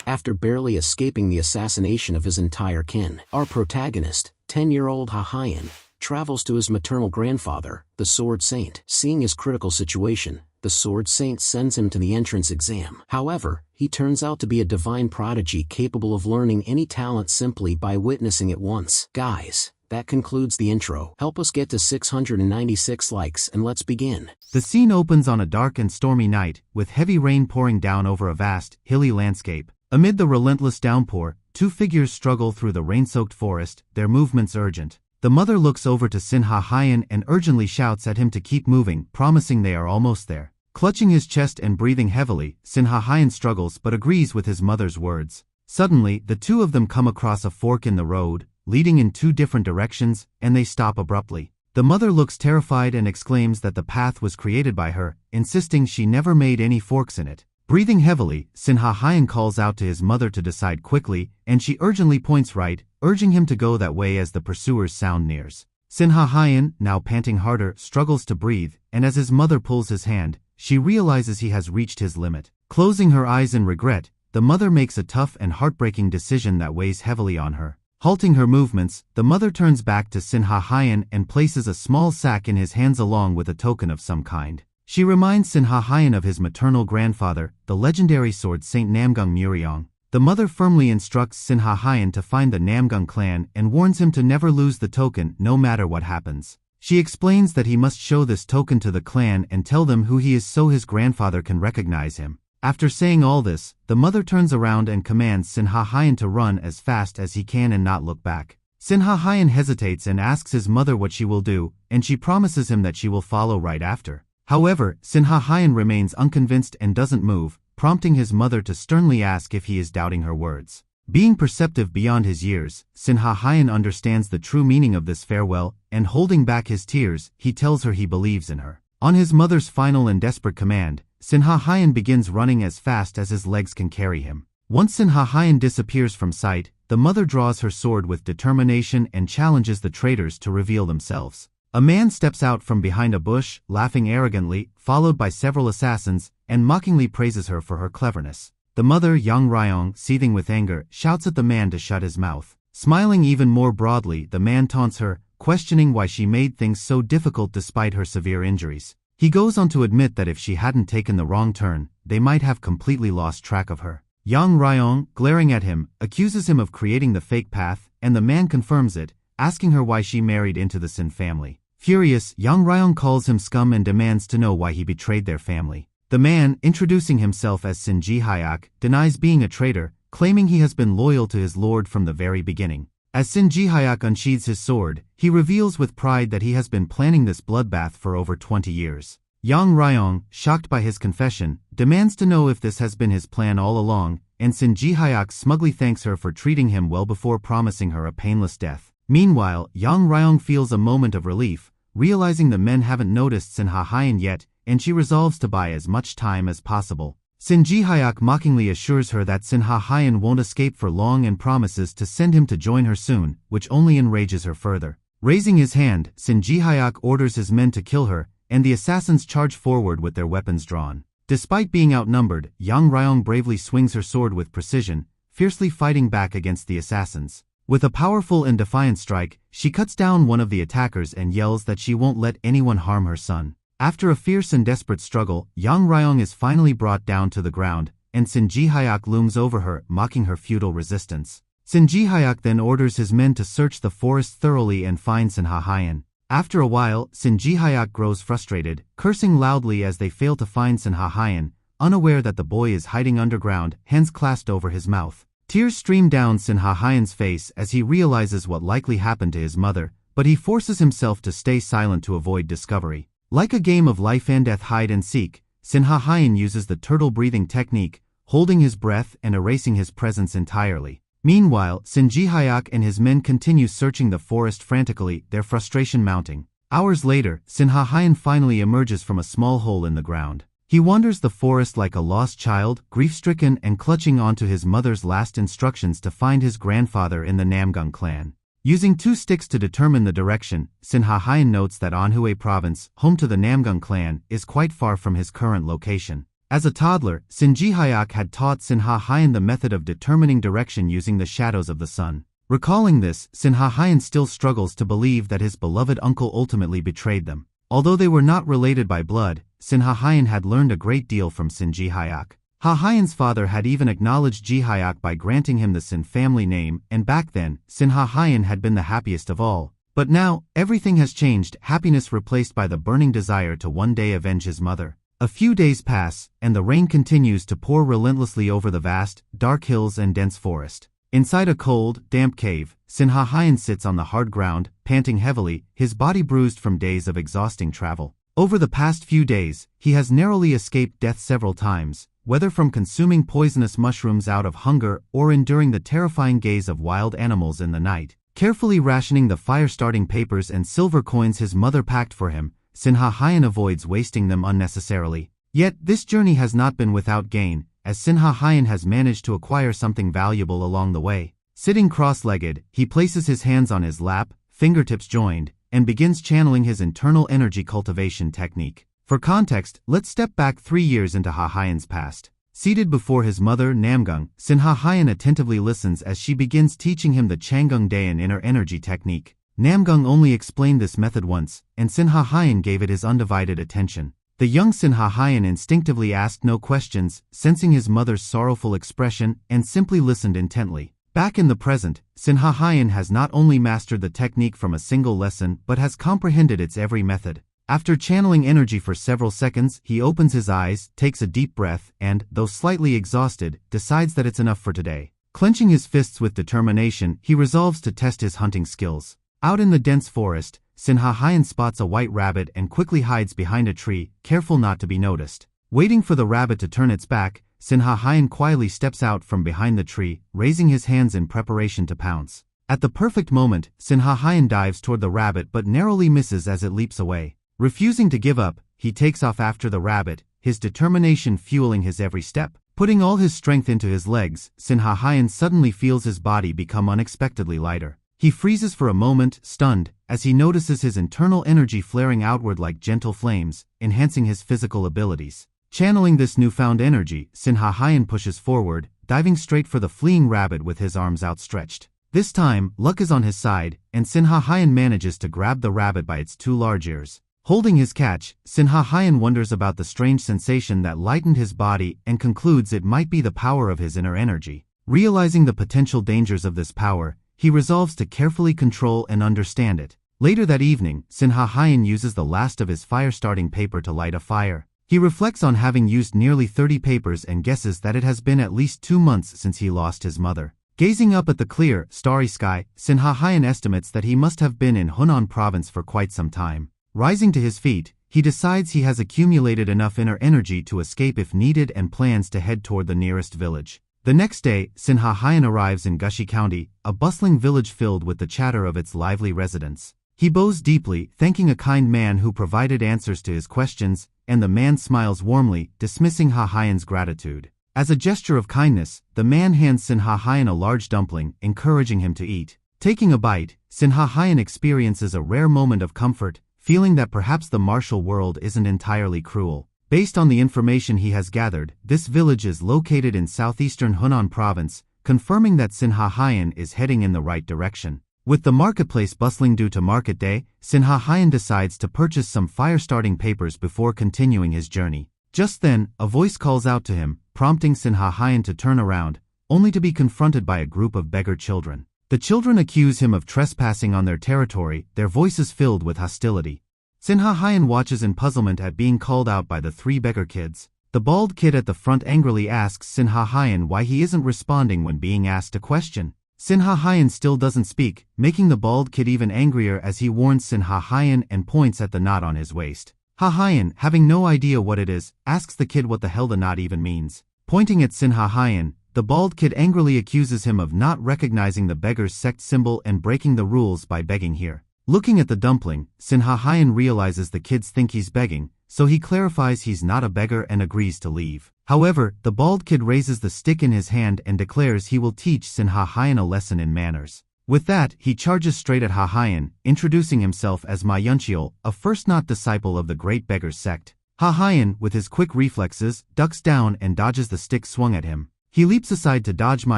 after barely escaping the assassination of his entire kin. Our protagonist, 10-year-old Ha-Hyen, travels to his maternal grandfather, the Sword Saint. Seeing his critical situation, the Sword Saint sends him to the entrance exam. However, he turns out to be a divine prodigy capable of learning any talent simply by witnessing it once. Guys, that concludes the intro. Help us get to 696 likes and let's begin. The scene opens on a dark and stormy night, with heavy rain pouring down over a vast, hilly landscape. Amid the relentless downpour, two figures struggle through the rain-soaked forest, their movements urgent. The mother looks over to Sin Ha-Hyen and urgently shouts at him to keep moving, promising they are almost there. Clutching his chest and breathing heavily, Sin Ha-Hyen struggles but agrees with his mother's words. Suddenly, the two of them come across a fork in the road, leading in two different directions, and they stop abruptly. The mother looks terrified and exclaims that the path was created by her, insisting she never made any forks in it. Breathing heavily, Sin Ha-Hyen calls out to his mother to decide quickly, and she urgently points right, urging him to go that way as the pursuer's sound nears. Sin Ha-Hyen, now panting harder, struggles to breathe, and as his mother pulls his hand, she realizes he has reached his limit. Closing her eyes in regret, the mother makes a tough and heartbreaking decision that weighs heavily on her. Halting her movements, the mother turns back to Sin Ha-Hyen and places a small sack in his hands along with a token of some kind. She reminds Sin Ha-Hyen of his maternal grandfather, the legendary sword Saint Namgung Muriong. The mother firmly instructs Sin Ha-Hyen to find the Namgung clan and warns him to never lose the token no matter what happens. She explains that he must show this token to the clan and tell them who he is so his grandfather can recognize him. After saying all this, the mother turns around and commands Sin Ha-Hyen to run as fast as he can and not look back. Sin Ha-Hyen hesitates and asks his mother what she will do, and she promises him that she will follow right after. However, Sin Ha-Hyen remains unconvinced and doesn't move, prompting his mother to sternly ask if he is doubting her words. Being perceptive beyond his years, Sin Ha-Hyen understands the true meaning of this farewell, and holding back his tears, he tells her he believes in her. On his mother's final and desperate command, Sin Ha-Hyen begins running as fast as his legs can carry him. Once Sin Ha-Hyen disappears from sight, the mother draws her sword with determination and challenges the traitors to reveal themselves. A man steps out from behind a bush, laughing arrogantly, followed by several assassins, and mockingly praises her for her cleverness. The mother, Yang Ryong, seething with anger, shouts at the man to shut his mouth. Smiling even more broadly, the man taunts her, questioning why she made things so difficult despite her severe injuries. He goes on to admit that if she hadn't taken the wrong turn, they might have completely lost track of her. Yang Ryong, glaring at him, accuses him of creating the fake path, and the man confirms it, asking her why she married into the Sin family. Furious, Yang Ryong calls him scum and demands to know why he betrayed their family. The man, introducing himself as Sin Ji-Hyak, denies being a traitor, claiming he has been loyal to his lord from the very beginning. As Sin Ji-Hyak unsheathes his sword, he reveals with pride that he has been planning this bloodbath for over 20 years. Yang Ryong, shocked by his confession, demands to know if this has been his plan all along, and Sin Ji-Hyak smugly thanks her for treating him well before promising her a painless death. Meanwhile, Yang Ryong feels a moment of relief, realizing the men haven't noticed Sin Ha-Hyen yet, and she resolves to buy as much time as possible. Sin Ji-Hyak mockingly assures her that Sin Ha-Hyen won't escape for long and promises to send him to join her soon, which only enrages her further. Raising his hand, Sin Ji-Hyak orders his men to kill her, and the assassins charge forward with their weapons drawn. Despite being outnumbered, Yang Ryong bravely swings her sword with precision, fiercely fighting back against the assassins. With a powerful and defiant strike, she cuts down one of the attackers and yells that she won't let anyone harm her son. After a fierce and desperate struggle, Yang Ryong is finally brought down to the ground, and Sin Ji-Hyak looms over her, mocking her futile resistance. Sin Ji-Hyak then orders his men to search the forest thoroughly and find Sin Ha-Hyen. After a while, Sin Ji-Hyak grows frustrated, cursing loudly as they fail to find Sin Ha-Hyen, unaware that the boy is hiding underground, hands clasped over his mouth. Tears stream down Sin Ha-Hyen's face as he realizes what likely happened to his mother, but he forces himself to stay silent to avoid discovery. Like a game of life and death hide and seek, Sin Ha-Hyen uses the turtle breathing technique, holding his breath and erasing his presence entirely. Meanwhile, Sin Ji-Hyak and his men continue searching the forest frantically, their frustration mounting. Hours later, Sin Ha-Hyen finally emerges from a small hole in the ground. He wanders the forest like a lost child, grief-stricken and clutching onto his mother's last instructions to find his grandfather in the Namgung clan. Using 2 sticks to determine the direction, Sin Ha-Hyen notes that Anhui province, home to the Namgung clan, is quite far from his current location. As a toddler, Sinji Hayak had taught Sinha Hyan the method of determining direction using the shadows of the sun. Recalling this, Sinha Hyan still struggles to believe that his beloved uncle ultimately betrayed them. Although they were not related by blood, Sinha Hyan had learned a great deal from Sinji Hayak. Hyan's father had even acknowledged Ji Hayak by granting him the Sin family name, and back then, Sinha Hyan had been the happiest of all. But now, everything has changed, happiness replaced by the burning desire to one day avenge his mother. A few days pass, and the rain continues to pour relentlessly over the vast, dark hills and dense forest. Inside a cold, damp cave, Sinha Hyan sits on the hard ground, panting heavily, his body bruised from days of exhausting travel. Over the past few days, he has narrowly escaped death several times, whether from consuming poisonous mushrooms out of hunger or enduring the terrifying gaze of wild animals in the night. Carefully rationing the fire-starting papers and silver coins his mother packed for him, Sinha Hyan avoids wasting them unnecessarily. Yet, this journey has not been without gain, as Sinha Hyan has managed to acquire something valuable along the way. Sitting cross-legged, he places his hands on his lap, fingertips joined, and begins channeling his internal energy cultivation technique. For context, let's step back 3 years into Hyan's past. Seated before his mother, Namgung, Sinha Hyan attentively listens as she begins teaching him the Changung Daean inner energy technique. Namgung only explained this method once, and Sinha Hyan gave it his undivided attention. The young Sinha Hyan instinctively asked no questions, sensing his mother's sorrowful expression, and simply listened intently. Back in the present, Sinha Hyan has not only mastered the technique from a single lesson but has comprehended its every method. After channeling energy for several seconds, he opens his eyes, takes a deep breath, and, though slightly exhausted, decides that it's enough for today. Clenching his fists with determination, he resolves to test his hunting skills. Out in the dense forest, Sinha Hyan spots a white rabbit and quickly hides behind a tree, careful not to be noticed. Waiting for the rabbit to turn its back, Sinha Hyan quietly steps out from behind the tree, raising his hands in preparation to pounce. At the perfect moment, Sinha Hyan dives toward the rabbit but narrowly misses as it leaps away. Refusing to give up, he takes off after the rabbit, his determination fueling his every step. Putting all his strength into his legs, Sinha Hyan suddenly feels his body become unexpectedly lighter. He freezes for a moment, stunned, as he notices his internal energy flaring outward like gentle flames, enhancing his physical abilities. Channeling this newfound energy, Sinha Hyan pushes forward, diving straight for the fleeing rabbit with his arms outstretched. This time, luck is on his side, and Sinha Hyan manages to grab the rabbit by its two large ears. Holding his catch, Sinha Hyan wonders about the strange sensation that lightened his body and concludes it might be the power of his inner energy. Realizing the potential dangers of this power, he resolves to carefully control and understand it. Later that evening, Sinha Hyan uses the last of his fire-starting paper to light a fire. He reflects on having used nearly 30 papers and guesses that it has been at least 2 months since he lost his mother. Gazing up at the clear, starry sky, Sinha Hyan estimates that he must have been in Hunan province for quite some time. Rising to his feet, he decides he has accumulated enough inner energy to escape if needed and plans to head toward the nearest village. The next day, Sinha Hyan arrives in Gushi County, a bustling village filled with the chatter of its lively residents. He bows deeply, thanking a kind man who provided answers to his questions, and the man smiles warmly, dismissing Hyan's gratitude. As a gesture of kindness, the man hands Sinha Hyan a large dumpling, encouraging him to eat. Taking a bite, Sinha Hyan experiences a rare moment of comfort, feeling that perhaps the martial world isn't entirely cruel. Based on the information he has gathered, this village is located in southeastern Hunan province, confirming that Sinha Hyan is heading in the right direction. With the marketplace bustling due to market day, Sinha Hyan decides to purchase some fire-starting papers before continuing his journey. Just then, a voice calls out to him, prompting Sinha Hyan to turn around, only to be confronted by a group of beggar children. The children accuse him of trespassing on their territory, their voices filled with hostility. Sinha Hyan watches in puzzlement at being called out by the 3 beggar kids. The bald kid at the front angrily asks Sinha Hyan why he isn't responding when being asked a question. Sinha Hyan still doesn't speak, making the bald kid even angrier as he warns Sinha Hyan and points at the knot on his waist. Hyan, having no idea what it is, asks the kid what the hell the knot even means. Pointing at Sinha Hyan, the bald kid angrily accuses him of not recognizing the beggar's sect symbol and breaking the rules by begging here. Looking at the dumpling, Sinha Hyan realizes the kids think he's begging, so he clarifies he's not a beggar and agrees to leave. However, the bald kid raises the stick in his hand and declares he will teach Sinha Hyan a lesson in manners. With that, he charges straight at Hyan, introducing himself as Ma Yuncheol, a first-not disciple of the Great Beggar's sect. Ha-Hyan, with his quick reflexes, ducks down and dodges the stick swung at him. He leaps aside to dodge Ma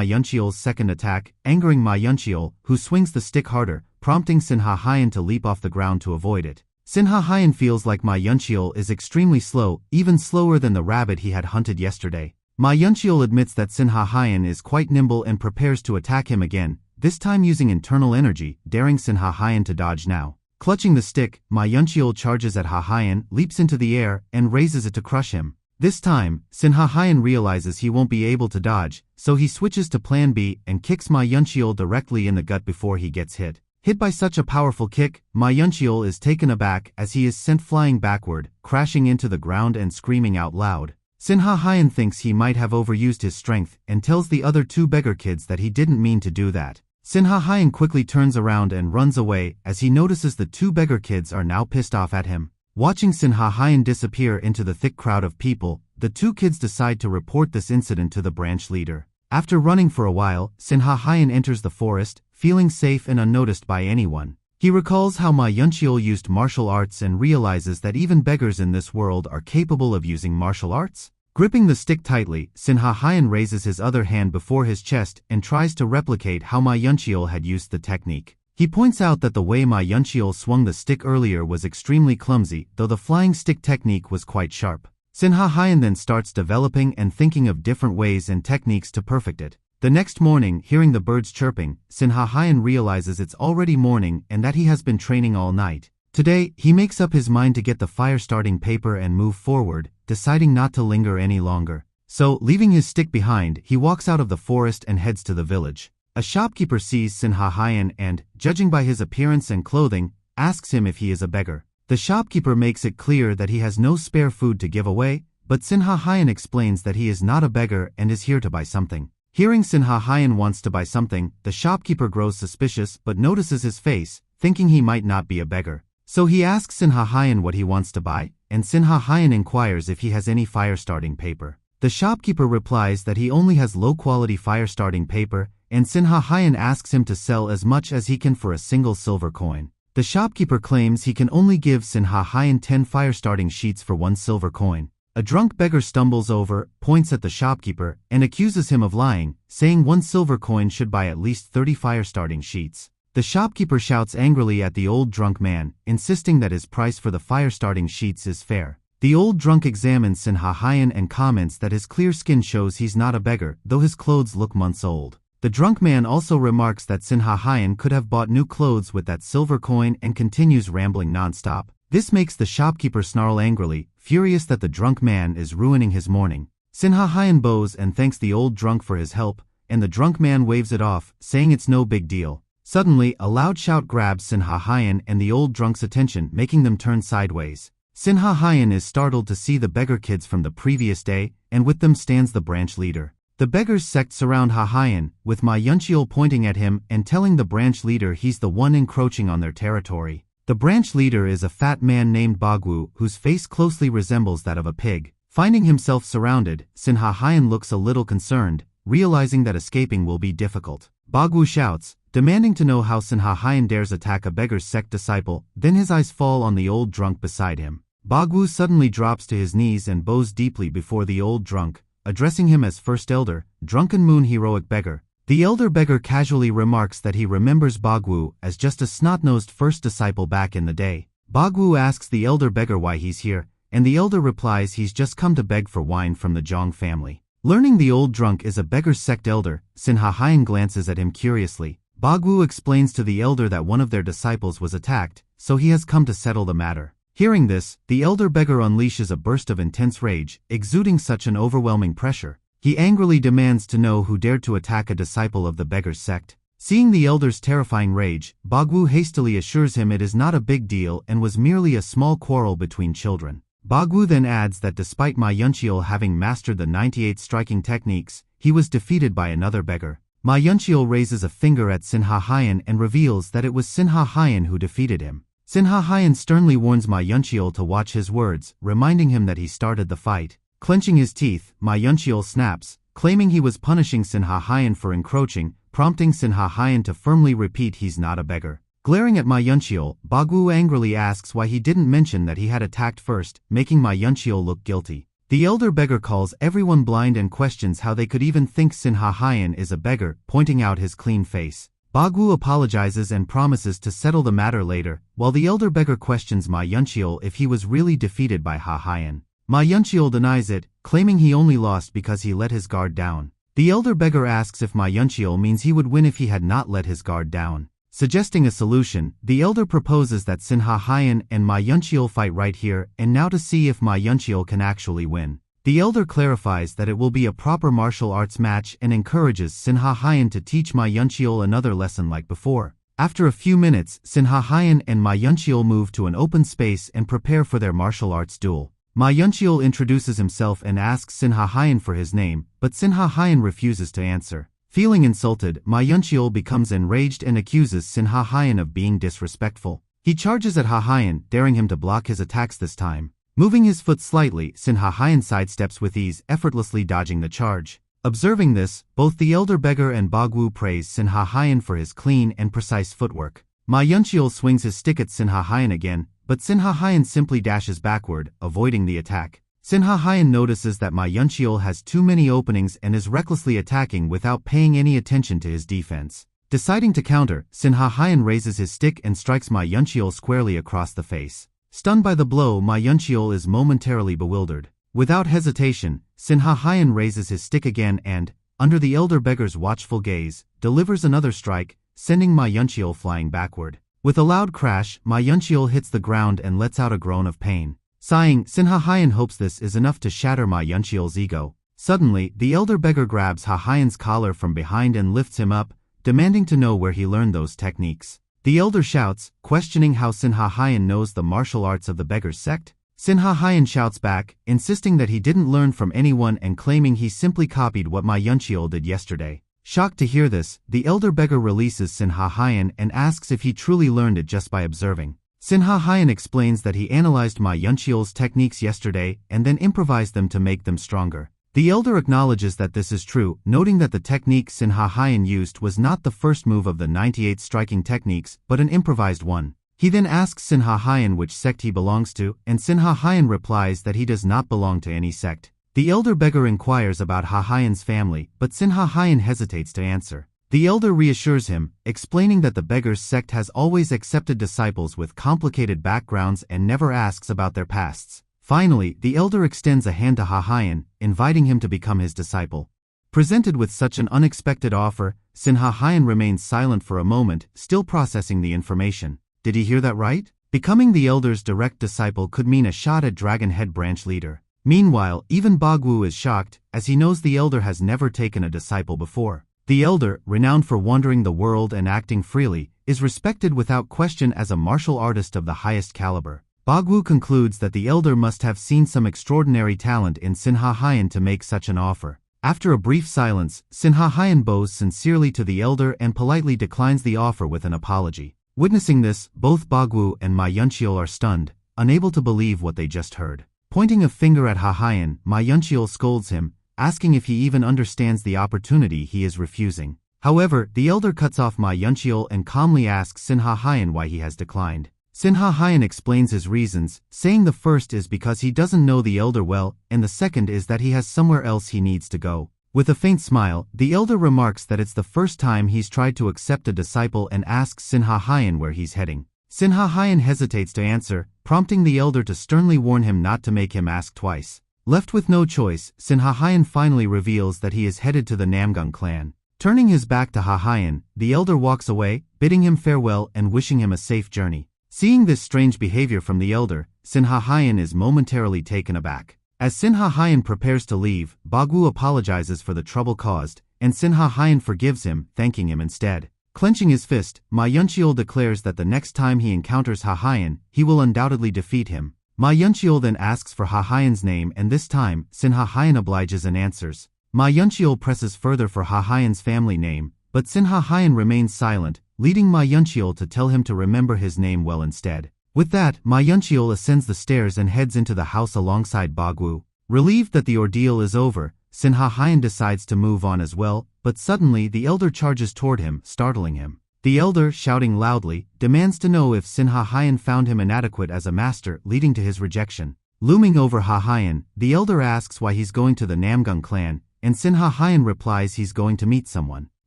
Yuncheol's second attack, angering Ma Yuncheol, who swings the stick harder, prompting Sin Ha-Hyan to leap off the ground to avoid it. Sin Ha-Hyan feels like Ma Yuncheol is extremely slow, even slower than the rabbit he had hunted yesterday. Ma Yuncheol admits that Sin Ha-Hyan is quite nimble and prepares to attack him again, this time using internal energy, daring Sin Ha-Hyan to dodge now. Clutching the stick, Ma Yuncheol charges at Ha-Hyan, leaps into the air, and raises it to crush him. This time, Sin Ha-Hyan realizes he won't be able to dodge, so he switches to plan B and kicks Ma Yuncheol directly in the gut before he gets hit. Hit by such a powerful kick, Ma Yuncheol is taken aback as he is sent flying backward, crashing into the ground and screaming out loud. Sin Ha-Hyan thinks he might have overused his strength and tells the other two beggar kids that he didn't mean to do that. Sin Ha-Hyan quickly turns around and runs away as he notices the two beggar kids are now pissed off at him. Watching Sin Ha-Hyan disappear into the thick crowd of people, the two kids decide to report this incident to the branch leader. After running for a while, Sin Ha-Hyan enters the forest, feeling safe and unnoticed by anyone. He recalls how Ma Yuncheol used martial arts and realizes that even beggars in this world are capable of using martial arts. Gripping the stick tightly, Sin Ha-Hyan raises his other hand before his chest and tries to replicate how Ma Yuncheol had used the technique. He points out that the way Ma Yuncheol swung the stick earlier was extremely clumsy, though the flying stick technique was quite sharp. Sin Ha-Hyan then starts developing and thinking of different ways and techniques to perfect it. The next morning, hearing the birds chirping, Sin Ha-Hyan realizes it's already morning and that he has been training all night. Today, he makes up his mind to get the fire-starting paper and move forward, deciding not to linger any longer. So, leaving his stick behind, he walks out of the forest and heads to the village. A shopkeeper sees Sin Ha-Hyan and, judging by his appearance and clothing, asks him if he is a beggar. The shopkeeper makes it clear that he has no spare food to give away, but Sin Ha-Hyan explains that he is not a beggar and is here to buy something. Hearing Sin Ha-Hyan wants to buy something, the shopkeeper grows suspicious but notices his face, thinking he might not be a beggar. So he asks Sin Ha-Hyan what he wants to buy, and Sin Ha-Hyan inquires if he has any fire-starting paper. The shopkeeper replies that he only has low-quality fire-starting paper, and Sin Ha-Hyan asks him to sell as much as he can for a single silver coin. The shopkeeper claims he can only give Sin Ha-Hyan 10 fire-starting sheets for 1 silver coin. A drunk beggar stumbles over, points at the shopkeeper, and accuses him of lying, saying 1 silver coin should buy at least 30 fire-starting sheets. The shopkeeper shouts angrily at the old drunk man, insisting that his price for the fire-starting sheets is fair. The old drunk examines Sin Ha-Hyan and comments that his clear skin shows he's not a beggar, though his clothes look months old. The drunk man also remarks that Sin Ha-Hyan could have bought new clothes with that silver coin and continues rambling non-stop. This makes the shopkeeper snarl angrily, furious that the drunk man is ruining his morning. Sin Ha-Hyan bows and thanks the old drunk for his help, and the drunk man waves it off, saying it's no big deal. Suddenly, a loud shout grabs Sin Ha-Hyan and the old drunk's attention, making them turn sideways. Sin Ha-Hyan is startled to see the beggar kids from the previous day, and with them stands the branch leader. The beggars' sect surround Ha-Hyan, with Ma Yuncheol pointing at him and telling the branch leader he's the one encroaching on their territory. The branch leader is a fat man named Bagwoo, whose face closely resembles that of a pig. Finding himself surrounded, Sin Ha-Hyan looks a little concerned, realizing that escaping will be difficult. Bagwoo shouts, demanding to know how Sin Ha-Hyan dares attack a beggar's sect disciple, then his eyes fall on the old drunk beside him. Bagwoo suddenly drops to his knees and bows deeply before the old drunk, addressing him as First Elder, Drunken Moon Heroic Beggar. The elder beggar casually remarks that he remembers Bagwoo as just a snot-nosed first disciple back in the day. Bagwoo asks the elder beggar why he's here, and the elder replies he's just come to beg for wine from the Jong family. Learning the old drunk is a beggar's sect elder, Sin Ha-Hyan glances at him curiously. Bagwoo explains to the elder that one of their disciples was attacked, so he has come to settle the matter. Hearing this, the elder beggar unleashes a burst of intense rage, exuding such an overwhelming pressure. He angrily demands to know who dared to attack a disciple of the beggar's sect. Seeing the elder's terrifying rage, Bagwoo hastily assures him it is not a big deal and was merely a small quarrel between children. Bagwoo then adds that despite Ma Yuncheol having mastered the 98 striking techniques, he was defeated by another beggar. Ma Yuncheol raises a finger at Sin Ha-Hyan and reveals that it was Sin Ha-Hyan who defeated him. Sin Ha-Hyan sternly warns Ma Yuncheol to watch his words, reminding him that he started the fight. Clenching his teeth, Ma Yuncheol snaps, claiming he was punishing Sin Ha-Hyan for encroaching, prompting Sin Ha-Hyan to firmly repeat he's not a beggar. Glaring at Ma Yuncheol, Bagwu angrily asks why he didn't mention that he had attacked first, making Ma Yuncheol look guilty. The elder beggar calls everyone blind and questions how they could even think Sin Ha Hyan is a beggar, pointing out his clean face. Bagwu apologizes and promises to settle the matter later, while the elder beggar questions Ma Yuncheol if he was really defeated by Ha Hyan. Ma Yuncheol denies it, claiming he only lost because he let his guard down. The elder beggar asks if Ma Yuncheol means he would win if he had not let his guard down. Suggesting a solution, the elder proposes that Sin Ha Hyan and Ma Yuncheol fight right here and now to see if Ma Yuncheol can actually win. The elder clarifies that it will be a proper martial arts match and encourages Sin Ha Hyan to teach Ma Yuncheol another lesson like before. After a few minutes, Sin Ha Hyan and Ma Yuncheol move to an open space and prepare for their martial arts duel. Ma Yuncheol introduces himself and asks Sin Ha Hyan for his name, but Sin Ha Hyan refuses to answer. Feeling insulted, Ma Yuncheol becomes enraged and accuses Sin Ha Hyan of being disrespectful. He charges at Ha Hyan, daring him to block his attacks this time. Moving his foot slightly, Sin Ha Hyan sidesteps with ease, effortlessly dodging the charge. Observing this, both the elder beggar and Bagwu praise Sin Ha Hyan for his clean and precise footwork. Ma Yuncheol swings his stick at Sin Ha Hyan again, but Sin Ha Hyan simply dashes backward, avoiding the attack. Sin Ha Hyan notices that Ma Yuncheol has too many openings and is recklessly attacking without paying any attention to his defense. Deciding to counter, Sin Ha Hyan raises his stick and strikes Ma Yuncheol squarely across the face. Stunned by the blow, Ma Yuncheol is momentarily bewildered. Without hesitation, Sin Ha Hyan raises his stick again and, under the elder beggar's watchful gaze, delivers another strike, sending Ma Yuncheol flying backward. With a loud crash, Ma Yuncheol hits the ground and lets out a groan of pain. Sighing, Sin Ha Hyan hopes this is enough to shatter Ma Yuncheol's ego. Suddenly, the elder beggar grabs Ha Hyan's collar from behind and lifts him up, demanding to know where he learned those techniques. The elder shouts, questioning how Sin Ha Hyan knows the martial arts of the beggar's sect. Sin Ha Hyan shouts back, insisting that he didn't learn from anyone and claiming he simply copied what Ma Yuncheol did yesterday. Shocked to hear this, the elder beggar releases Sin Ha Hyan and asks if he truly learned it just by observing. Sin Ha Hyan explains that he analyzed Ma Yuncheol's techniques yesterday and then improvised them to make them stronger. The elder acknowledges that this is true, noting that the technique Sin Ha Hyan used was not the first move of the 98 striking techniques, but an improvised one. He then asks Sin Ha Hyan which sect he belongs to, and Sin Ha Hyan replies that he does not belong to any sect. The elder beggar inquires about Ha Hyan's family, but Sin Ha Hyan hesitates to answer. The elder reassures him, explaining that the beggar's sect has always accepted disciples with complicated backgrounds and never asks about their pasts. Finally, the elder extends a hand to Ha Hyan, inviting him to become his disciple. Presented with such an unexpected offer, Sin Ha Hyan remains silent for a moment, still processing the information. Did he hear that right? Becoming the elder's direct disciple could mean a shot at Dragon Head branch leader. Meanwhile, even Bagwu is shocked, as he knows the elder has never taken a disciple before. The elder, renowned for wandering the world and acting freely, is respected without question as a martial artist of the highest caliber. Bagwu concludes that the elder must have seen some extraordinary talent in Sin Ha Hyan to make such an offer. After a brief silence, Sin Ha Hyan bows sincerely to the elder and politely declines the offer with an apology. Witnessing this, both Bagwu and Ma Yuncheol are stunned, unable to believe what they just heard. Pointing a finger at Ha Hyan, Ma Yuncheol scolds him, asking if he even understands the opportunity he is refusing. However, the elder cuts off Ma Yuncheol and calmly asks Sin Ha Hyan why he has declined. Sin Ha Hyan explains his reasons, saying the first is because he doesn't know the elder well, and the second is that he has somewhere else he needs to go. With a faint smile, the elder remarks that it's the first time he's tried to accept a disciple and asks Sin Ha Hyan where he's heading. Sin Ha Hyan hesitates to answer, prompting the elder to sternly warn him not to make him ask twice. Left with no choice, Sin Ha Hyan finally reveals that he is headed to the Namgung clan. Turning his back to Ha Hyan, the elder walks away, bidding him farewell and wishing him a safe journey. Seeing this strange behavior from the elder, Sin Ha Hyan is momentarily taken aback. As Sin Ha Hyan prepares to leave, Bagwu apologizes for the trouble caused, and Sin Ha Hyan forgives him, thanking him instead. Clenching his fist, Ma Yuncheol declares that the next time he encounters Ha Hyan, he will undoubtedly defeat him. Ma Yuncheol then asks for Ha Hyan's name and this time, Sin Ha Hyan obliges and answers. Ma Yuncheol presses further for Ha Hyan's family name, but Sin Ha Hyan remains silent, leading Ma Yuncheol to tell him to remember his name well instead. With that, Ma Yuncheol ascends the stairs and heads into the house alongside Bagwu. Relieved that the ordeal is over, Sin Ha Hyan decides to move on as well, but suddenly the elder charges toward him, startling him. The elder, shouting loudly, demands to know if Sin Ha-Hyen found him inadequate as a master, leading to his rejection. Looming over Ha-Hyen, the elder asks why he's going to the Namgung clan, and Sin Ha-Hyen replies he's going to meet someone.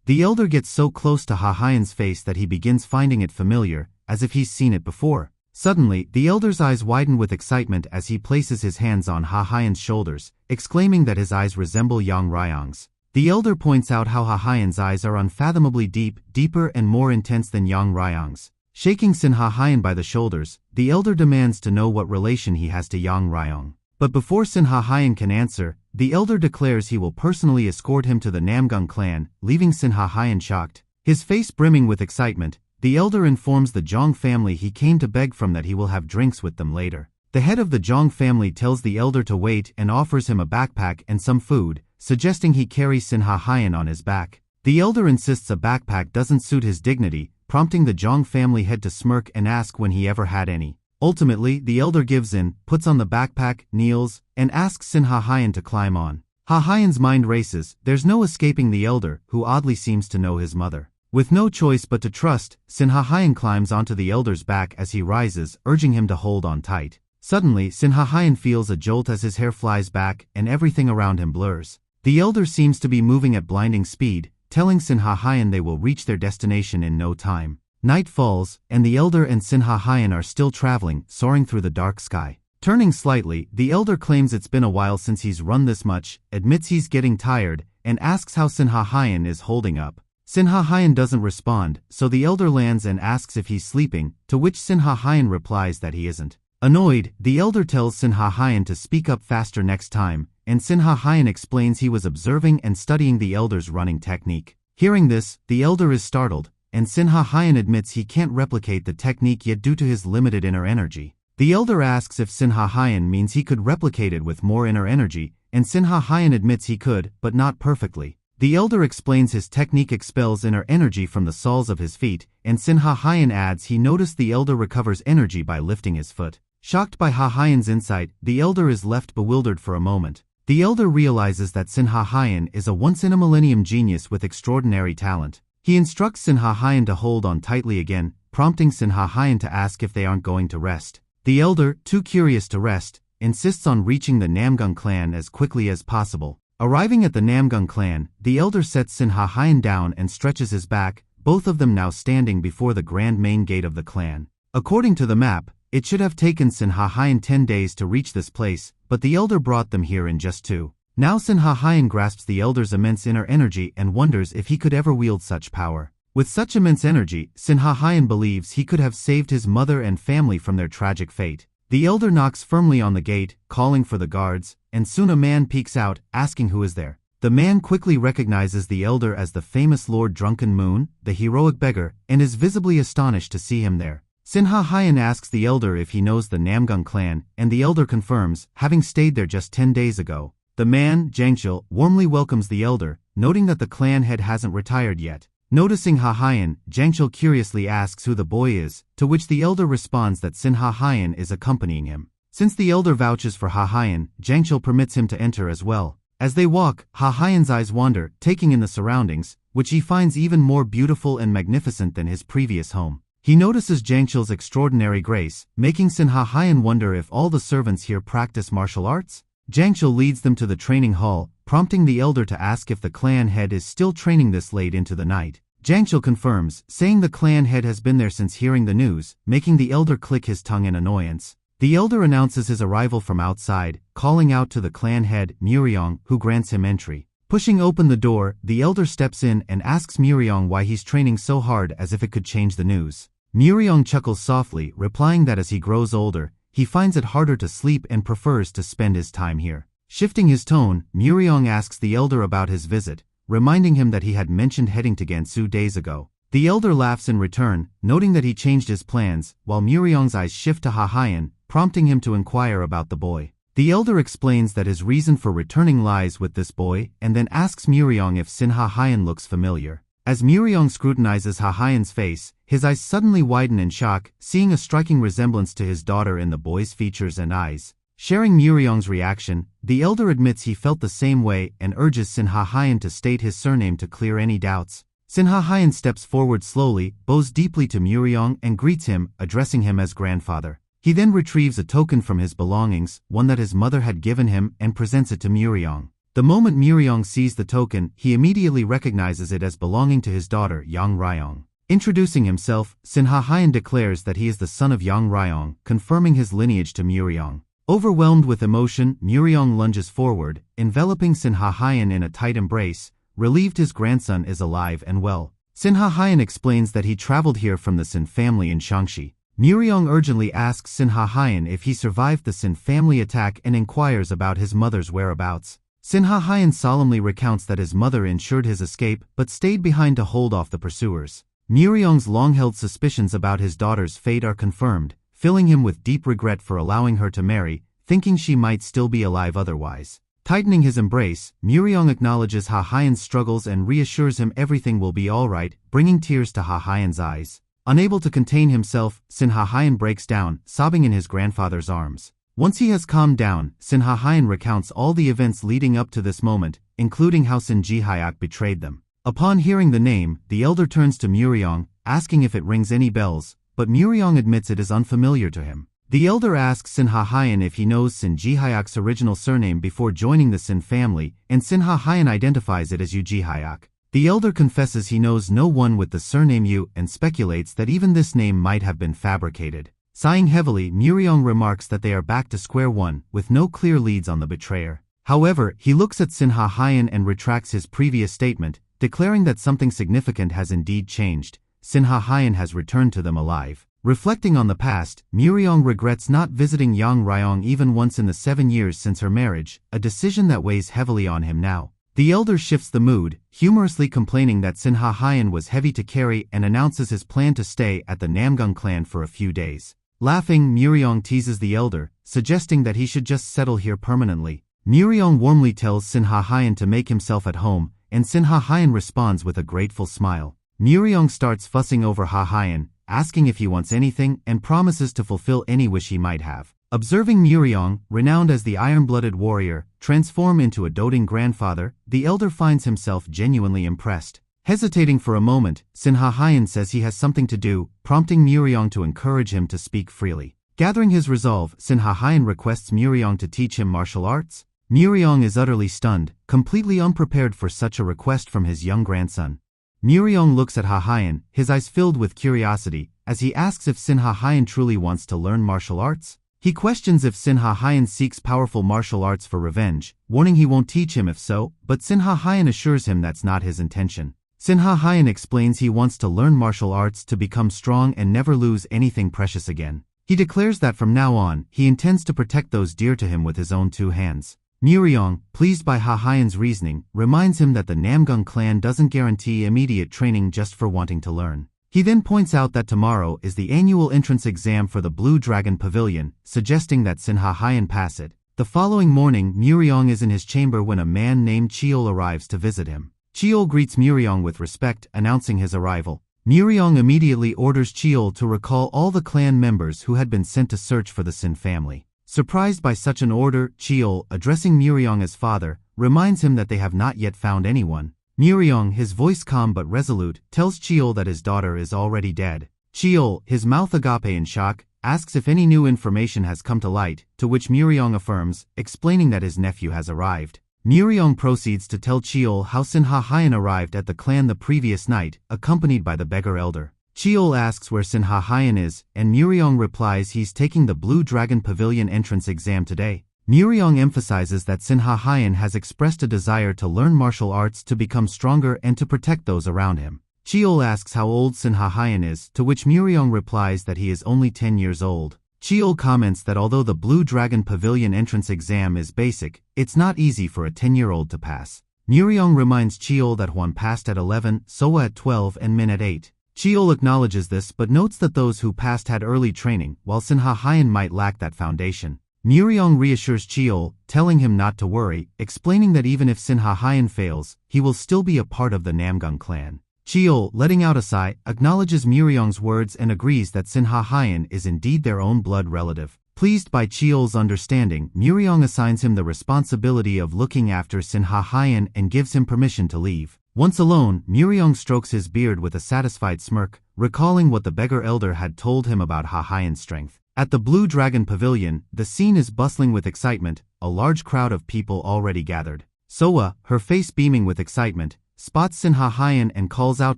The elder gets so close to Ha-Hyen's face that he begins finding it familiar, as if he's seen it before. Suddenly, the elder's eyes widen with excitement as he places his hands on Ha-Hyen's shoulders, exclaiming that his eyes resemble Yang Ryong's. The elder points out how Ha-Hyen's eyes are unfathomably deep, deeper and more intense than Yang Ryong's. Shaking Sin Ha-Hyen by the shoulders, the elder demands to know what relation he has to Yang Ryong. But before Sin Ha-Hyen can answer, the elder declares he will personally escort him to the Namgung clan, leaving Sin Ha-Hyen shocked. His face brimming with excitement, the elder informs the Zhang family he came to beg from that he will have drinks with them later. The head of the Zhang family tells the elder to wait and offers him a backpack and some food, suggesting he carry Sin Ha-Hyen on his back. The elder insists a backpack doesn't suit his dignity, prompting the Zhang family head to smirk and ask when he ever had any. Ultimately, the elder gives in, puts on the backpack, kneels, and asks Sin Ha-Hyen to climb on. Ha-Hyen's mind races, there's no escaping the elder, who oddly seems to know his mother. With no choice but to trust, Sin Ha-Hyen climbs onto the elder's back as he rises, urging him to hold on tight. Suddenly, Sin Ha-Hyen feels a jolt as his hair flies back and everything around him blurs. The elder seems to be moving at blinding speed, telling Sin Ha-Hyen they will reach their destination in no time. Night falls, and the elder and Sin Ha-Hyen are still traveling, soaring through the dark sky. Turning slightly, the elder claims it's been a while since he's run this much, admits he's getting tired, and asks how Sin Ha-Hyen is holding up. Sin Ha-Hyen doesn't respond, so the elder lands and asks if he's sleeping, to which Sin Ha-Hyen replies that he isn't. Annoyed, the elder tells Sin Ha-Hyen to speak up faster next time, and Sin Ha-Hyen explains he was observing and studying the elder's running technique. Hearing this, the elder is startled, and Sin Ha-Hyen admits he can't replicate the technique yet due to his limited inner energy. The elder asks if Sin Ha-Hyen means he could replicate it with more inner energy, and Sin Ha-Hyen admits he could, but not perfectly. The elder explains his technique expels inner energy from the soles of his feet, and Sin Ha-Hyen adds he noticed the elder recovers energy by lifting his foot. Shocked by Ha-Hyen's insight, the elder is left bewildered for a moment. The elder realizes that Sin Ha-Hyen is a once-in-a-millennium genius with extraordinary talent. He instructs Sin Ha-Hyen to hold on tightly again, prompting Sin Ha-Hyen to ask if they aren't going to rest. The elder, too curious to rest, insists on reaching the Namgung clan as quickly as possible. Arriving at the Namgung clan, the elder sets Sin Ha-Hyen down and stretches his back, both of them now standing before the grand main gate of the clan. According to the map, it should have taken Sin Ha-Hyen 10 days to reach this place, but the elder brought them here in just 2. Now Sin Ha-Hyen grasps the elder's immense inner energy and wonders if he could ever wield such power. With such immense energy, Sin Ha-Hyen believes he could have saved his mother and family from their tragic fate. The elder knocks firmly on the gate, calling for the guards, and soon a man peeks out, asking who is there. The man quickly recognizes the elder as the famous Lord Drunken Moon, the heroic beggar, and is visibly astonished to see him there. Sin Ha-Hyen asks the elder if he knows the Namgung clan, and the elder confirms, having stayed there just 10 days ago. The man, Jangchil, warmly welcomes the elder, noting that the clan head hasn't retired yet. Noticing Ha-Hyen, Jangchil curiously asks who the boy is, to which the elder responds that Sin Ha-Hyen is accompanying him. Since the elder vouches for Ha-Hyen, Jangchil permits him to enter as well. As they walk, Ha-Hyen's eyes wander, taking in the surroundings, which he finds even more beautiful and magnificent than his previous home. He notices Jangchil's extraordinary grace, making Sin Ha-Hyen wonder if all the servants here practice martial arts. Jangchil leads them to the training hall, prompting the elder to ask if the clan head is still training this late into the night. Jangchil confirms, saying the clan head has been there since hearing the news, making the elder click his tongue in annoyance. The elder announces his arrival from outside, calling out to the clan head, Muriong, who grants him entry. Pushing open the door, the elder steps in and asks Muriong why he's training so hard as if it could change the news. Muriong chuckles softly, replying that as he grows older, he finds it harder to sleep and prefers to spend his time here. Shifting his tone, Muriong asks the elder about his visit, reminding him that he had mentioned heading to Gansu days ago. The elder laughs in return, noting that he changed his plans, while Muriong's eyes shift to Ha-Hyen, prompting him to inquire about the boy. The elder explains that his reason for returning lies with this boy, and then asks Muriong if Sin Ha-Hyen looks familiar. As Muriong scrutinizes Ha-Hyen's face, his eyes suddenly widen in shock, seeing a striking resemblance to his daughter in the boy's features and eyes. Sharing Muriong's reaction, the elder admits he felt the same way and urges Sin Ha-Hyen to state his surname to clear any doubts. Sin Ha Hyan steps forward slowly, bows deeply to Muriong and greets him, addressing him as grandfather. He then retrieves a token from his belongings, one that his mother had given him, and presents it to Muriong. The moment Muriong sees the token, he immediately recognizes it as belonging to his daughter, Yang Ryong. Introducing himself, Sin Ha Hyan declares that he is the son of Yang Ryong, confirming his lineage to Muriong. Overwhelmed with emotion, Muriong lunges forward, enveloping Sin Ha Hyan in a tight embrace, relieved his grandson is alive and well. Sin Ha Hyan explains that he traveled here from the Sin family in Shaanxi. Muriong urgently asks Sin Ha Hyan if he survived the Sin family attack and inquires about his mother's whereabouts. Sin Ha Hyan solemnly recounts that his mother ensured his escape but stayed behind to hold off the pursuers. Muriong's long-held suspicions about his daughter's fate are confirmed, filling him with deep regret for allowing her to marry, thinking she might still be alive otherwise. Tightening his embrace, Muriong acknowledges Ha Hyan's struggles and reassures him everything will be alright, bringing tears to Ha Hyan's eyes. Unable to contain himself, Sin Ha Hyan breaks down, sobbing in his grandfather's arms. Once he has calmed down, Sin Ha Hyan recounts all the events leading up to this moment, including how Sin Ji-hyuk betrayed them. Upon hearing the name, the elder turns to Muriong, asking if it rings any bells, but Muriong admits it is unfamiliar to him. The elder asks Sin Ha Hyan if he knows Sin Ji-hyuk's original surname before joining the Sin family, and Sin Ha Hyan identifies it as Yu Ji-hyuk. The elder confesses he knows no one with the surname Yu and speculates that even this name might have been fabricated. Sighing heavily, Muriong remarks that they are back to square one, with no clear leads on the betrayer. However, he looks at Sin Ha Hyan and retracts his previous statement, declaring that something significant has indeed changed. Sin Ha Hyan has returned to them alive. Reflecting on the past, Muriong regrets not visiting Yang Ryong even once in the 7 years since her marriage, a decision that weighs heavily on him now. The elder shifts the mood, humorously complaining that Sin Ha Hyan was heavy to carry and announces his plan to stay at the Namgung clan for a few days. Laughing, Muriong teases the elder, suggesting that he should just settle here permanently. Muriong warmly tells Sin Ha Hyan to make himself at home, and Sin Ha Hyan responds with a grateful smile. Muriong starts fussing over Ha Hyan, asking if he wants anything and promises to fulfill any wish he might have. Observing Muriong, renowned as the iron-blooded warrior, transform into a doting grandfather, the elder finds himself genuinely impressed. Hesitating for a moment, Sin Ha Hyan says he has something to do, prompting Muriong to encourage him to speak freely. Gathering his resolve, Sin Ha Hyan requests Muriong to teach him martial arts. Muriong is utterly stunned, completely unprepared for such a request from his young grandson. Muriong looks at Ha Hyan, his eyes filled with curiosity, as he asks if Sin Ha Hyan truly wants to learn martial arts. He questions if Sin Ha Hyan seeks powerful martial arts for revenge, warning he won't teach him if so, but Sin Ha Hyan assures him that's not his intention. Sin Ha Hyan explains he wants to learn martial arts to become strong and never lose anything precious again. He declares that from now on, he intends to protect those dear to him with his own 2 hands. Muriong, pleased by Ha Hyan's reasoning, reminds him that the Namgung clan doesn't guarantee immediate training just for wanting to learn. He then points out that tomorrow is the annual entrance exam for the Blue Dragon Pavilion, suggesting that Sin Ha Hyan pass it. The following morning, Muriong is in his chamber when a man named Cheol arrives to visit him. Cheol greets Muriong with respect, announcing his arrival. Muriong immediately orders Cheol to recall all the clan members who had been sent to search for the Sin family. Surprised by such an order, Cheol, addressing Muriong as father, reminds him that they have not yet found anyone. Muriong, his voice calm but resolute, tells Cheol that his daughter is already dead. Cheol, his mouth agape in shock, asks if any new information has come to light, to which Muriong affirms, explaining that his nephew has arrived. Muriong proceeds to tell Cheol how Sin Ha Hyan arrived at the clan the previous night, accompanied by the beggar elder. Cheol asks where Sin Ha Hyan is, and Muriong replies he's taking the Blue Dragon Pavilion entrance exam today. Muriong emphasizes that Sin Ha Hyan has expressed a desire to learn martial arts to become stronger and to protect those around him. Cheol asks how old Sin Ha Hyan is, to which Muriong replies that he is only 10 years old. Cheol comments that although the Blue Dragon Pavilion entrance exam is basic, it's not easy for a 10-year-old to pass. Muriong reminds Cheol that Huan passed at 11, Soa at 12 and Min at 8. Cheol acknowledges this but notes that those who passed had early training, while Sin Ha Hyan might lack that foundation. Muriong reassures Cheol, telling him not to worry, explaining that even if Sin Ha Hyan fails, he will still be a part of the Namgung clan. Cheol, letting out a sigh, acknowledges Muriong's words and agrees that Sin Ha Hyan is indeed their own blood relative. Pleased by Cheol's understanding, Muriong assigns him the responsibility of looking after Sin Ha Hyan and gives him permission to leave. Once alone, Muriong strokes his beard with a satisfied smirk, recalling what the beggar elder had told him about Hahayan's strength. At the Blue Dragon Pavilion, the scene is bustling with excitement, a large crowd of people already gathered. Soa, her face beaming with excitement, spots Sin Hahayan and calls out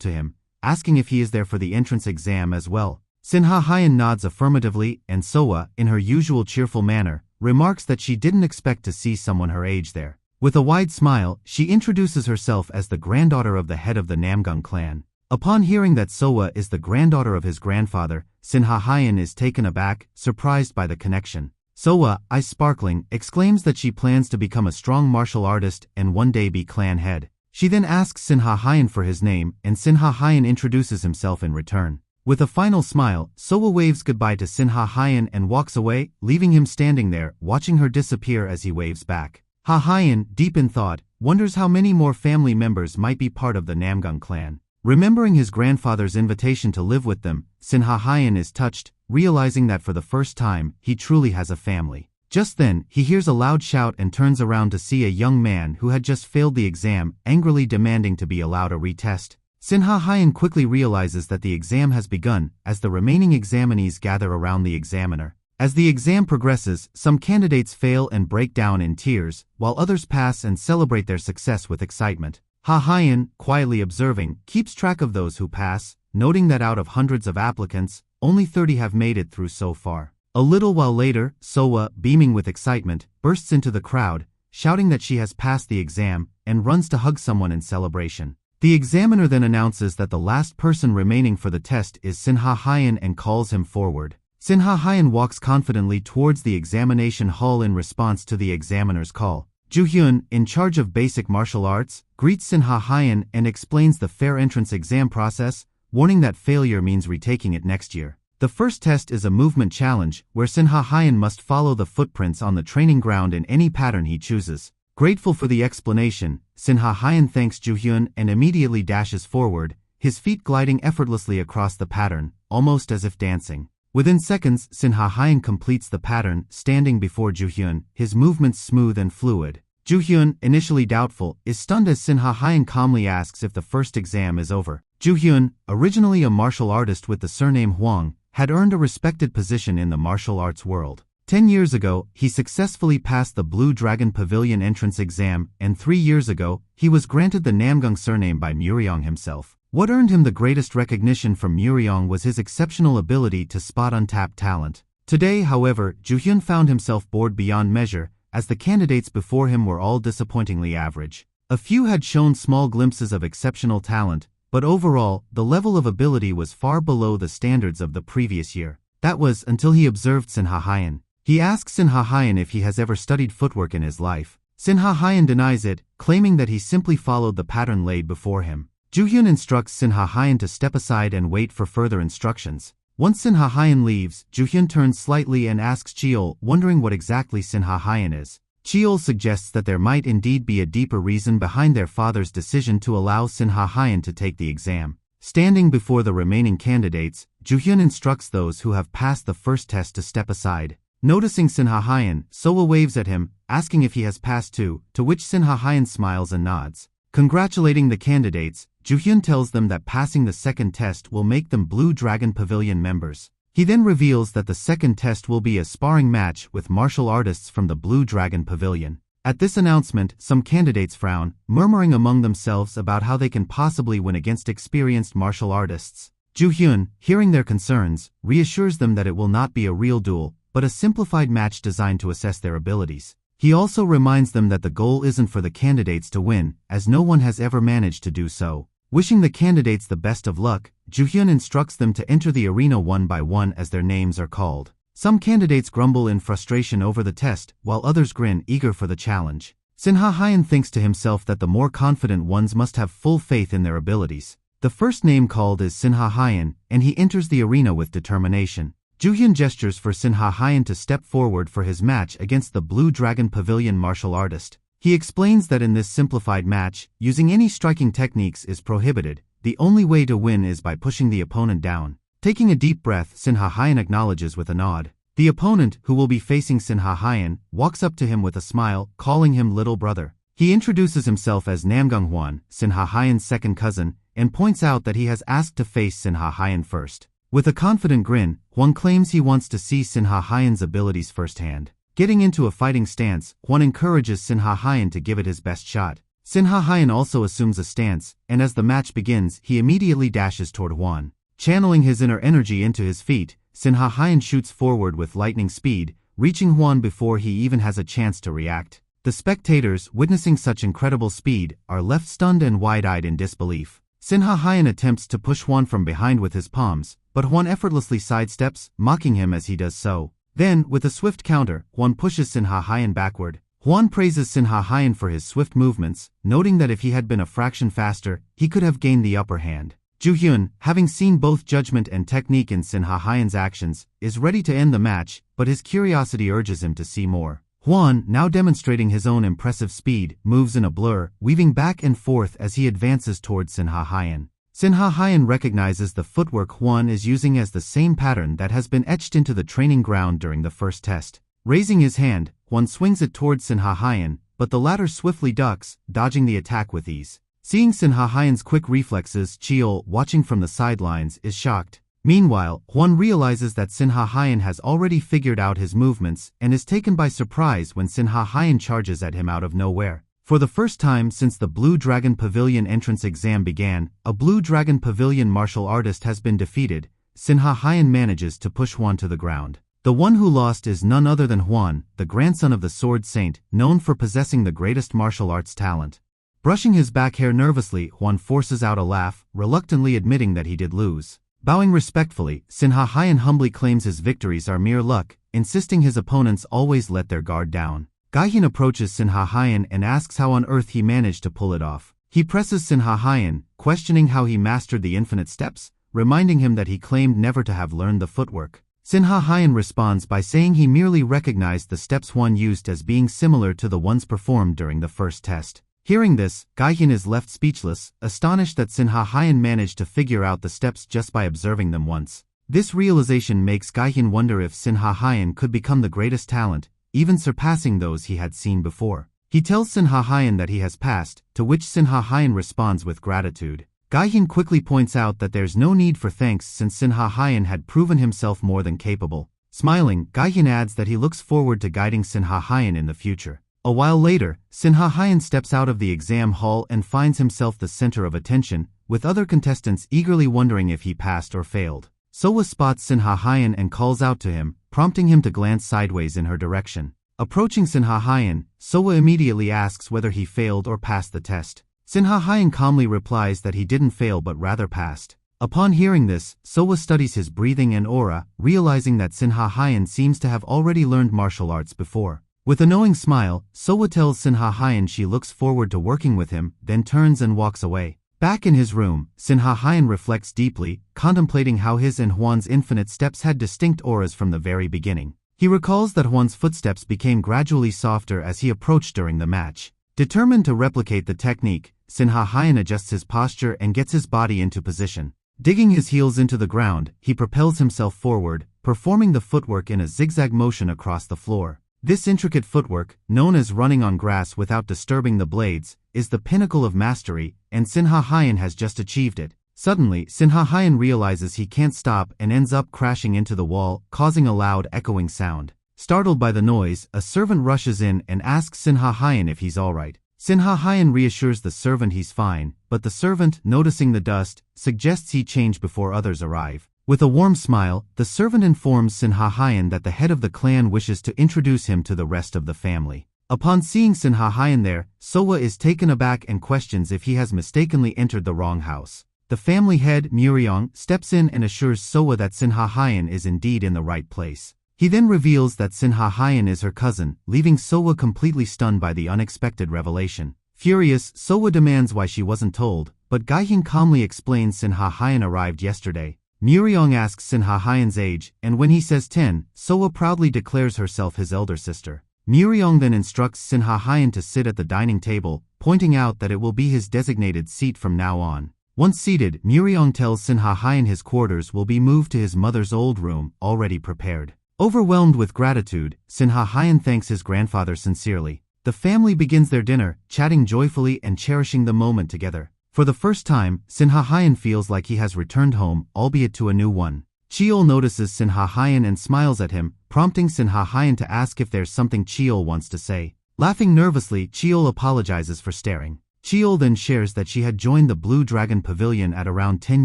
to him, asking if he is there for the entrance exam as well. Sin Hahayan nods affirmatively, and Soa, in her usual cheerful manner, remarks that she didn't expect to see someone her age there. With a wide smile, she introduces herself as the granddaughter of the head of the Namgung clan. Upon hearing that Soa is the granddaughter of his grandfather, Sin Hahayan is taken aback, surprised by the connection. Soa, eyes sparkling, exclaims that she plans to become a strong martial artist and one day be clan head. She then asks Sin Hahayan for his name, and Sin Hahayan introduces himself in return. With a final smile, Soa waves goodbye to Sin Hahayan and walks away, leaving him standing there, watching her disappear as he waves back. Hahayan, deep in thought, wonders how many more family members might be part of the Namgung clan. Remembering his grandfather's invitation to live with them, Sin Hahayan is touched, realizing that for the first time, he truly has a family. Just then, he hears a loud shout and turns around to see a young man who had just failed the exam, angrily demanding to be allowed a retest. Sin Hahayan quickly realizes that the exam has begun, as the remaining examinees gather around the examiner. As the exam progresses, some candidates fail and break down in tears, while others pass and celebrate their success with excitement. Hahayan, quietly observing, keeps track of those who pass, noting that out of hundreds of applicants, only 30 have made it through so far. A little while later, Soa, beaming with excitement, bursts into the crowd, shouting that she has passed the exam, and runs to hug someone in celebration. The examiner then announces that the last person remaining for the test is Sin Hahayan and calls him forward. Sin Hahayan walks confidently towards the examination hall in response to the examiner's call. Ju-hyun, in charge of basic martial arts, greets Sin Hahayan and explains the fair entrance exam process, warning that failure means retaking it next year. The first test is a movement challenge, where Sin Hahayan must follow the footprints on the training ground in any pattern he chooses. Grateful for the explanation, Sin Hahayan thanks Ju-hyun and immediately dashes forward, his feet gliding effortlessly across the pattern, almost as if dancing. Within seconds, Sin Hahayan completes the pattern, standing before Ju-hyun, his movements smooth and fluid. Ju-hyun, initially doubtful, is stunned as Sin Hahayan calmly asks if the first exam is over. Ju-hyun, originally a martial artist with the surname Hwang, had earned a respected position in the martial arts world. 10 years ago, he successfully passed the Blue Dragon Pavilion entrance exam, and 3 years ago, he was granted the Namgung surname by Muriong himself. What earned him the greatest recognition from Muriong was his exceptional ability to spot untapped talent. Today, however, Ju-hyun found himself bored beyond measure, as the candidates before him were all disappointingly average. A few had shown small glimpses of exceptional talent, but overall, the level of ability was far below the standards of the previous year. That was until he observed Sin Hahayan. He asks Sin Hahayan if he has ever studied footwork in his life. Sin Hahayan denies it, claiming that he simply followed the pattern laid before him. Ju-hyun instructs Sin Hahayan to step aside and wait for further instructions. Once Sin Hahayan leaves, Ju-hyun turns slightly and asks Cheol, wondering what exactly Sin Hahayan is. Cheol suggests that there might indeed be a deeper reason behind their father's decision to allow Sin Hahayan to take the exam. Standing before the remaining candidates, Ju-hyun instructs those who have passed the first test to step aside. Noticing Sin Hahayan, Soa waves at him, asking if he has passed too, to which Sin Hahayan smiles and nods. Congratulating the candidates, Ju-hyun tells them that passing the second test will make them Blue Dragon Pavilion members. He then reveals that the second test will be a sparring match with martial artists from the Blue Dragon Pavilion. At this announcement, some candidates frown, murmuring among themselves about how they can possibly win against experienced martial artists. Ju-hyun, hearing their concerns, reassures them that it will not be a real duel, but a simplified match designed to assess their abilities. He also reminds them that the goal isn't for the candidates to win, as no one has ever managed to do so. Wishing the candidates the best of luck, Ju-hyun instructs them to enter the arena one by one as their names are called. Some candidates grumble in frustration over the test, while others grin, eager for the challenge. Sin Hahayan thinks to himself that the more confident ones must have full faith in their abilities. The first name called is Sin Hahayan, and he enters the arena with determination. Ju-hyun gestures for Sin Hahayan to step forward for his match against the Blue Dragon Pavilion martial artist. He explains that in this simplified match, using any striking techniques is prohibited. The only way to win is by pushing the opponent down. Taking a deep breath, Sin Hahayan acknowledges with a nod. The opponent, who will be facing Sin Hahayan, walks up to him with a smile, calling him little brother. He introduces himself as Namgung Hwan, Sinha Hyen's second cousin, and points out that he has asked to face Sinha Hyen first. With a confident grin, Hwan claims he wants to see Sinha Hyen's abilities firsthand. Getting into a fighting stance, Hwan encourages Sinha Hyen to give it his best shot. Sinha Hyen also assumes a stance, and as the match begins, he immediately dashes toward Hwan. Channeling his inner energy into his feet, Sinha Hyen shoots forward with lightning speed, reaching Hwan before he even has a chance to react. The spectators, witnessing such incredible speed, are left stunned and wide-eyed in disbelief. Sinha Hyen attempts to push Hwan from behind with his palms, but Hwan effortlessly sidesteps, mocking him as he does so. Then, with a swift counter, Hwan pushes Sinha Hyen backward. Hwan praises Sinha Hyen for his swift movements, noting that if he had been a fraction faster, he could have gained the upper hand. Ju Hyun, having seen both judgment and technique in Sinha Hyen's actions, is ready to end the match, but his curiosity urges him to see more. Hwan, now demonstrating his own impressive speed, moves in a blur, weaving back and forth as he advances towards Sinha Hyen. Sinha Hyen recognizes the footwork Hwan is using as the same pattern that has been etched into the training ground during the first test. Raising his hand, Hwan swings it towards Sinha Hyen, but the latter swiftly ducks, dodging the attack with ease. Seeing Sinha Hyen's quick reflexes, Cheol, watching from the sidelines, is shocked. Meanwhile, Hwan realizes that Sinha Hyen has already figured out his movements and is taken by surprise when Sinha Hyen charges at him out of nowhere. For the first time since the Blue Dragon Pavilion entrance exam began, a Blue Dragon Pavilion martial artist has been defeated. Sinha Hyen manages to push Hwan to the ground. The one who lost is none other than Hwan, the grandson of the Sword Saint, known for possessing the greatest martial arts talent. Brushing his back hair nervously, Hwan forces out a laugh, reluctantly admitting that he did lose. Bowing respectfully, Sinha Hyen humbly claims his victories are mere luck, insisting his opponents always let their guard down. Gaihin approaches Sinha Hyen and asks how on earth he managed to pull it off. He presses Sinha Hyen, questioning how he mastered the infinite steps, reminding him that he claimed never to have learned the footwork. Sinha Hyen responds by saying he merely recognized the steps Hwan used as being similar to the ones performed during the first test. Hearing this, Gaihin is left speechless, astonished that Sinha Hyen managed to figure out the steps just by observing them once. This realization makes Gaihin wonder if Sinha Hyen could become the greatest talent, even surpassing those he had seen before. He tells Sinha Hyen that he has passed, to which Sinha Hyen responds with gratitude. Gaihin quickly points out that there's no need for thanks since Sinha Hyen had proven himself more than capable. Smiling, Gaihin adds that he looks forward to guiding Sinha Hyen in the future. A while later, Sinha Hyen steps out of the exam hall and finds himself the center of attention, with other contestants eagerly wondering if he passed or failed. Sowa spots Sinha Hyen and calls out to him, prompting him to glance sideways in her direction. Approaching Sinha Hyen, Sowa immediately asks whether he failed or passed the test. Sinha Hyen calmly replies that he didn't fail but rather passed. Upon hearing this, Sowa studies his breathing and aura, realizing that Sinha Hyen seems to have already learned martial arts before. With a knowing smile, Sowa tells Sinha Hyen she looks forward to working with him, then turns and walks away. Back in his room, Sinha Hyen reflects deeply, contemplating how his and Hwan's infinite steps had distinct auras from the very beginning. He recalls that Hwan's footsteps became gradually softer as he approached during the match. Determined to replicate the technique, Sinha Hyen adjusts his posture and gets his body into position. Digging his heels into the ground, he propels himself forward, performing the footwork in a zigzag motion across the floor. This intricate footwork, known as running on grass without disturbing the blades, is the pinnacle of mastery, and Sinha Hyen has just achieved it. Suddenly, Sinha Hyen realizes he can't stop and ends up crashing into the wall, causing a loud echoing sound. Startled by the noise, a servant rushes in and asks Sinha Hyen if he's alright. Sinha Hyen reassures the servant he's fine, but the servant, noticing the dust, suggests he change before others arrive. With a warm smile, the servant informs Sinha Hyen that the head of the clan wishes to introduce him to the rest of the family. Upon seeing Sinha Hyen there, Sowa is taken aback and questions if he has mistakenly entered the wrong house. The family head, Muriong, steps in and assures Sowa that Sinha Hyen is indeed in the right place. He then reveals that Sinha Hyen is her cousin, leaving Sowa completely stunned by the unexpected revelation. Furious, Sowa demands why she wasn't told, but Gaihin calmly explains Sinha Hyen arrived yesterday. Muriong asks Sinha Hyen's age, and when he says 10, Sowa proudly declares herself his elder sister. Muriong then instructs Sinha Hyen to sit at the dining table, pointing out that it will be his designated seat from now on. Once seated, Muriong tells Sinha Hyen his quarters will be moved to his mother's old room, already prepared. Overwhelmed with gratitude, Sinha Hyen thanks his grandfather sincerely. The family begins their dinner, chatting joyfully and cherishing the moment together. For the first time, Sin Ha Hyun feels like he has returned home, albeit to a new one. Cheol notices Sin Ha Hyun and smiles at him, prompting Sin Ha Hyun to ask if there's something Cheol wants to say. Laughing nervously, Cheol apologizes for staring. Cheol then shares that she had joined the Blue Dragon Pavilion at around 10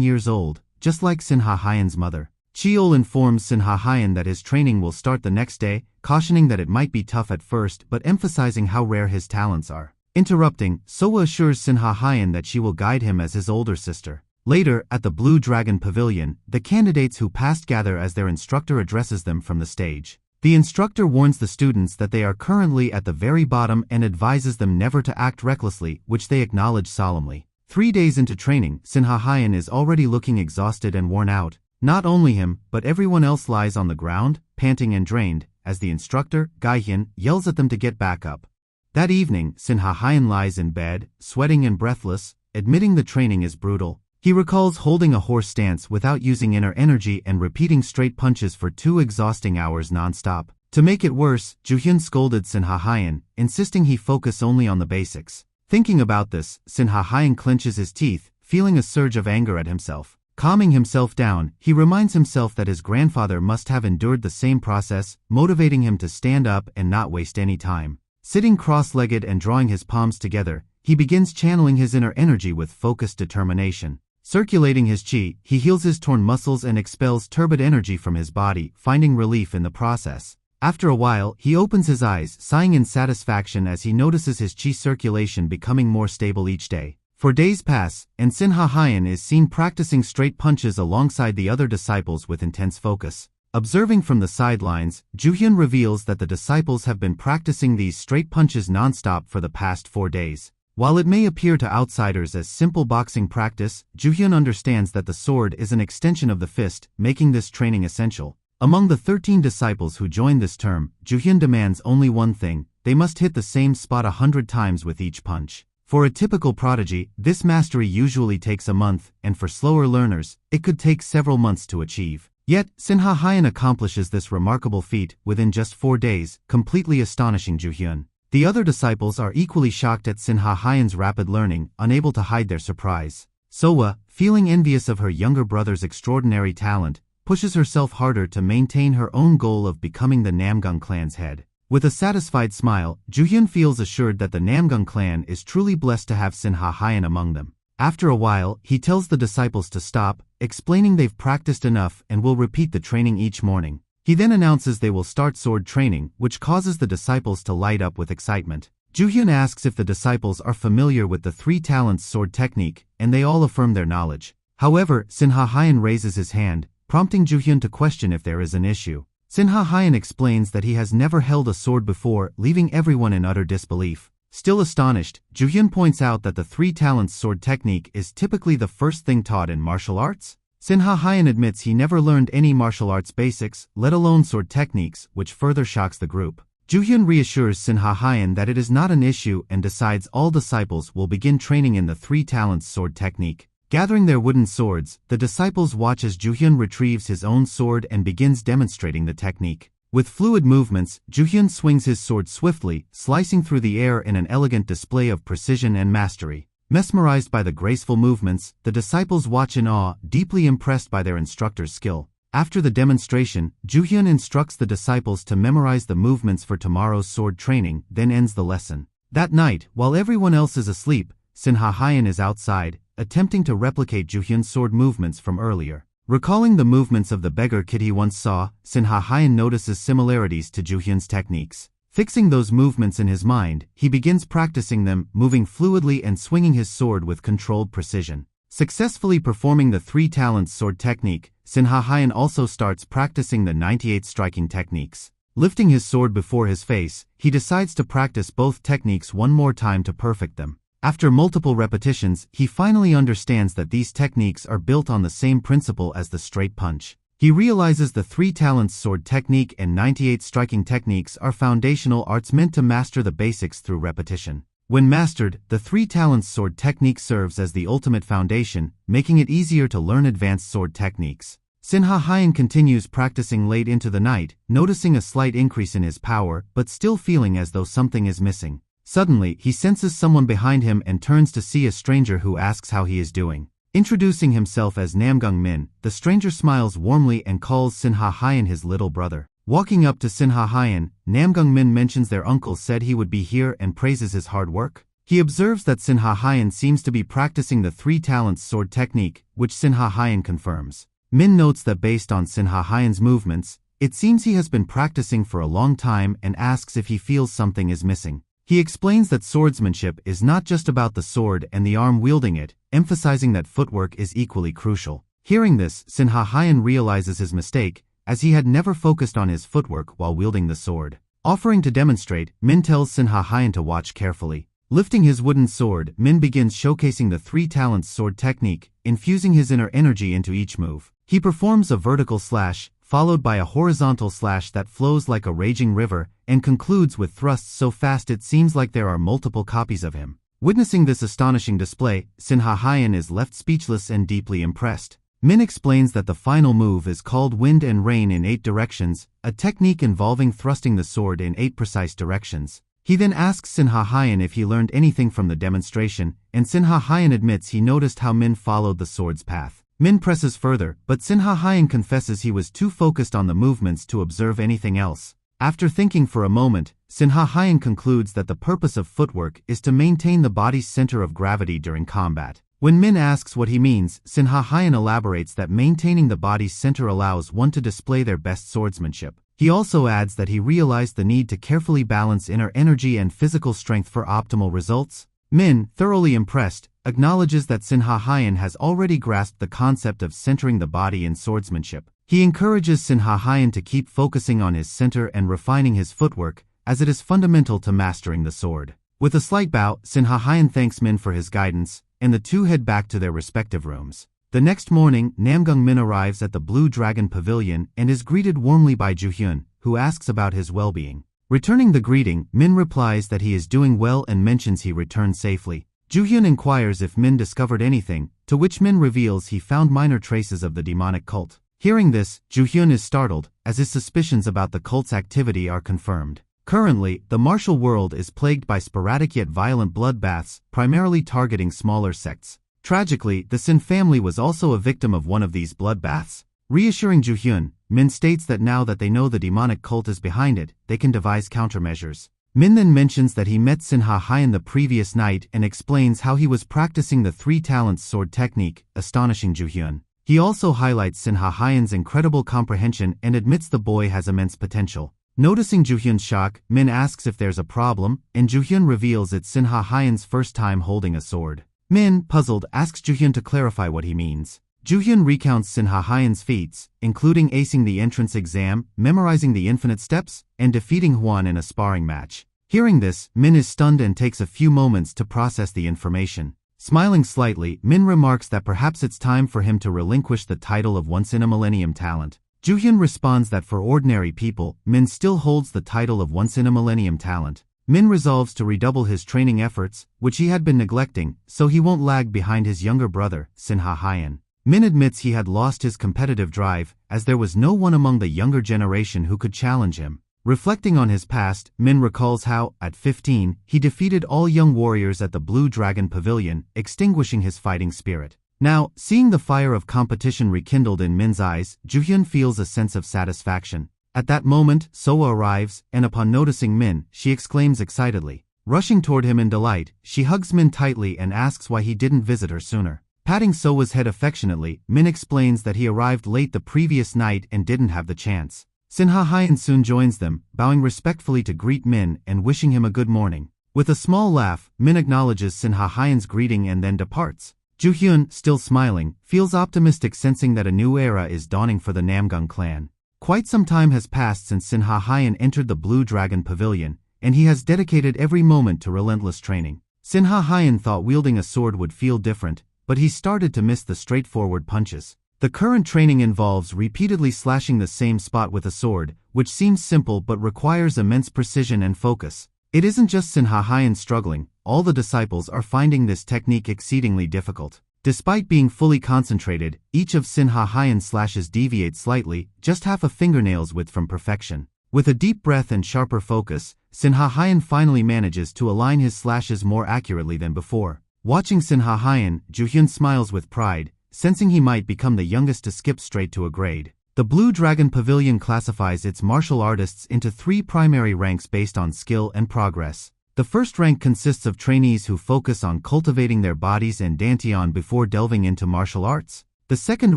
years old, just like Sin Ha Hyun's mother. Cheol informs Sin Ha Hyun that his training will start the next day, cautioning that it might be tough at first but emphasizing how rare his talents are. Interrupting, Soa assures Sin Ha Hyun that she will guide him as his older sister. Later, at the Blue Dragon Pavilion, the candidates who passed gather as their instructor addresses them from the stage. The instructor warns the students that they are currently at the very bottom and advises them never to act recklessly, which they acknowledge solemnly. 3 days into training, Sin Ha Hyun is already looking exhausted and worn out. Not only him, but everyone else lies on the ground, panting and drained, as the instructor, Gaihyun, yells at them to get back up. That evening, Sin Ha Hyun lies in bed, sweating and breathless, admitting the training is brutal. He recalls holding a horse stance without using inner energy and repeating straight punches for 2 exhausting hours non-stop. To make it worse, Juhyun scolded Sin Ha Hyun, insisting he focus only on the basics. Thinking about this, Sin Ha Hyun clenches his teeth, feeling a surge of anger at himself. Calming himself down, he reminds himself that his grandfather must have endured the same process, motivating him to stand up and not waste any time. Sitting cross-legged and drawing his palms together, he begins channeling his inner energy with focused determination. Circulating his chi, he heals his torn muscles and expels turbid energy from his body, finding relief in the process. After a while, he opens his eyes, sighing in satisfaction as he notices his chi circulation becoming more stable each day. For days pass, and Sin Ha Hyun is seen practicing straight punches alongside the other disciples with intense focus. Observing from the sidelines, Juhyun reveals that the disciples have been practicing these straight punches non-stop for the past 4 days. While it may appear to outsiders as simple boxing practice, Juhyun understands that the sword is an extension of the fist, making this training essential. Among the 13 disciples who joined this term, Juhyun demands only one thing: they must hit the same spot 100 times with each punch. For a typical prodigy, this mastery usually takes a month, and for slower learners, it could take several months to achieve. Yet, Sin Ha Hyun accomplishes this remarkable feat within just 4 days, completely astonishing Juhyun. The other disciples are equally shocked at Sin Ha Hyun's rapid learning, unable to hide their surprise. Soa, feeling envious of her younger brother's extraordinary talent, pushes herself harder to maintain her own goal of becoming the Namgung clan's head. With a satisfied smile, Juhyun feels assured that the Namgung clan is truly blessed to have Sin Ha Hyun among them. After a while, he tells the disciples to stop, explaining they've practiced enough and will repeat the training each morning. He then announces they will start sword training, which causes the disciples to light up with excitement. Juhyun asks if the disciples are familiar with the 3 talents sword technique, and they all affirm their knowledge. However, Sin Ha Hyun raises his hand, prompting Juhyun to question if there is an issue. Sin Ha Hyun explains that he has never held a sword before, leaving everyone in utter disbelief. Still astonished, Juhyun points out that the 3 talents sword technique is typically the first thing taught in martial arts. Sin Ha Hyun admits he never learned any martial arts basics, let alone sword techniques, which further shocks the group. Juhyun reassures Sin Ha Hyun that it is not an issue and decides all disciples will begin training in the 3 talents sword technique. Gathering their wooden swords, the disciples watch as Juhyun retrieves his own sword and begins demonstrating the technique. With fluid movements, Juhyun swings his sword swiftly, slicing through the air in an elegant display of precision and mastery. Mesmerized by the graceful movements, the disciples watch in awe, deeply impressed by their instructor's skill. After the demonstration, Juhyun instructs the disciples to memorize the movements for tomorrow's sword training, then ends the lesson. That night, while everyone else is asleep, Sin Ha Hyun is outside, attempting to replicate Juhyun's sword movements from earlier. Recalling the movements of the beggar kid he once saw, Sin Ha Hyun notices similarities to Juhyun's techniques. Fixing those movements in his mind, he begins practicing them, moving fluidly and swinging his sword with controlled precision. Successfully performing the 3 talents sword technique, Sin Ha Hyun also starts practicing the 98 striking techniques. Lifting his sword before his face, he decides to practice both techniques one more time to perfect them. After multiple repetitions, he finally understands that these techniques are built on the same principle as the straight punch. He realizes the 3 talents sword technique and 98 striking techniques are foundational arts meant to master the basics through repetition. When mastered, the 3 talents sword technique serves as the ultimate foundation, making it easier to learn advanced sword techniques. Sin Ha Hyun continues practicing late into the night, noticing a slight increase in his power, but still feeling as though something is missing. Suddenly, he senses someone behind him and turns to see a stranger who asks how he is doing. Introducing himself as Namgung Min, the stranger smiles warmly and calls Sinha Hyan his little brother. Walking up to Sinha Hyan, Namgung Min mentions their uncle said he would be here and praises his hard work. He observes that Sinha Hyan seems to be practicing the three talents sword technique, which Sinha Hyan confirms. Min notes that based on Sinha Hyan's movements, it seems he has been practicing for a long time and asks if he feels something is missing. He explains that swordsmanship is not just about the sword and the arm wielding it, emphasizing that footwork is equally crucial. Hearing this, Sinha Hyan realizes his mistake, as he had never focused on his footwork while wielding the sword. Offering to demonstrate, Min tells Sinha Hyan to watch carefully. Lifting his wooden sword, Min begins showcasing the three talents sword technique, infusing his inner energy into each move. He performs a vertical slash, followed by a horizontal slash that flows like a raging river, and concludes with thrusts so fast it seems like there are multiple copies of him. Witnessing this astonishing display, Sinha Hyan is left speechless and deeply impressed. Min explains that the final move is called Wind and Rain in 8 directions, a technique involving thrusting the sword in 8 precise directions. He then asks Sinha Hyan if he learned anything from the demonstration, and Sinha Hyan admits he noticed how Min followed the sword's path. Min presses further, but Sinha Hyan confesses he was too focused on the movements to observe anything else. After thinking for a moment, Sinha Hyan concludes that the purpose of footwork is to maintain the body's center of gravity during combat. When Min asks what he means, Sinha Hyan elaborates that maintaining the body's center allows one to display their best swordsmanship. He also adds that he realized the need to carefully balance inner energy and physical strength for optimal results. Min, thoroughly impressed, acknowledges that Sinha Hyan has already grasped the concept of centering the body in swordsmanship. He encourages Sinha Hyan to keep focusing on his center and refining his footwork, as it is fundamental to mastering the sword. With a slight bow, Sinha Hyan thanks Min for his guidance, and the two head back to their respective rooms. The next morning, Namgung Min arrives at the Blue Dragon Pavilion and is greeted warmly by Juhyun, who asks about his well-being. Returning the greeting, Min replies that he is doing well and mentions he returned safely. Juhyun inquires if Min discovered anything, to which Min reveals he found minor traces of the demonic cult. Hearing this, Juhyun is startled, as his suspicions about the cult's activity are confirmed. Currently, the martial world is plagued by sporadic yet violent bloodbaths, primarily targeting smaller sects. Tragically, the Sin family was also a victim of one of these bloodbaths. Reassuring Juhyun, Min states that now that they know the demonic cult is behind it, they can devise countermeasures. Min then mentions that he met Sinha Hyan the previous night and explains how he was practicing the three talents sword technique, astonishing Juhyun. He also highlights Sinha Hyan's incredible comprehension and admits the boy has immense potential. Noticing Juhyun's shock, Min asks if there's a problem, and Juhyun reveals it's Sinha Hyan's first time holding a sword. Min, puzzled, asks Juhyun to clarify what he means. Juhyun recounts Sinha Hyan's feats, including acing the entrance exam, memorizing the infinite steps, and defeating Hwan in a sparring match. Hearing this, Min is stunned and takes a few moments to process the information. Smiling slightly, Min remarks that perhaps it's time for him to relinquish the title of once-in-a-millennium talent. Juhyun responds that for ordinary people, Min still holds the title of once-in-a-millennium talent. Min resolves to redouble his training efforts, which he had been neglecting, so he won't lag behind his younger brother, Sinha Hyan. Min admits he had lost his competitive drive, as there was no one among the younger generation who could challenge him. Reflecting on his past, Min recalls how, at 15, he defeated all young warriors at the Blue Dragon Pavilion, extinguishing his fighting spirit. Now, seeing the fire of competition rekindled in Min's eyes, Juhyun feels a sense of satisfaction. At that moment, Soa arrives, and upon noticing Min, she exclaims excitedly. Rushing toward him in delight, she hugs Min tightly and asks why he didn't visit her sooner. Patting Soa's head affectionately, Min explains that he arrived late the previous night and didn't have the chance. Sinha Hyan soon joins them, bowing respectfully to greet Min and wishing him a good morning. With a small laugh, Min acknowledges Sinha Hyan's greeting and then departs. Juhyun, still smiling, feels optimistic, sensing that a new era is dawning for the Namgung clan. Quite some time has passed since Sinha Hyan entered the Blue Dragon Pavilion, and he has dedicated every moment to relentless training. Sinha Hyan thought wielding a sword would feel different, but he started to miss the straightforward punches. The current training involves repeatedly slashing the same spot with a sword, which seems simple but requires immense precision and focus. It isn't just Sinha Hyan struggling, all the disciples are finding this technique exceedingly difficult. Despite being fully concentrated, each of Sinha Hyan's slashes deviates slightly, just half a fingernail's width from perfection. With a deep breath and sharper focus, Sinha Hyan finally manages to align his slashes more accurately than before. Watching Sinha Hyan, Ju-hyun smiles with pride, sensing he might become the youngest to skip straight to a grade. The Blue Dragon Pavilion classifies its martial artists into 3 primary ranks based on skill and progress. The first rank consists of trainees who focus on cultivating their bodies and dantian before delving into martial arts. The second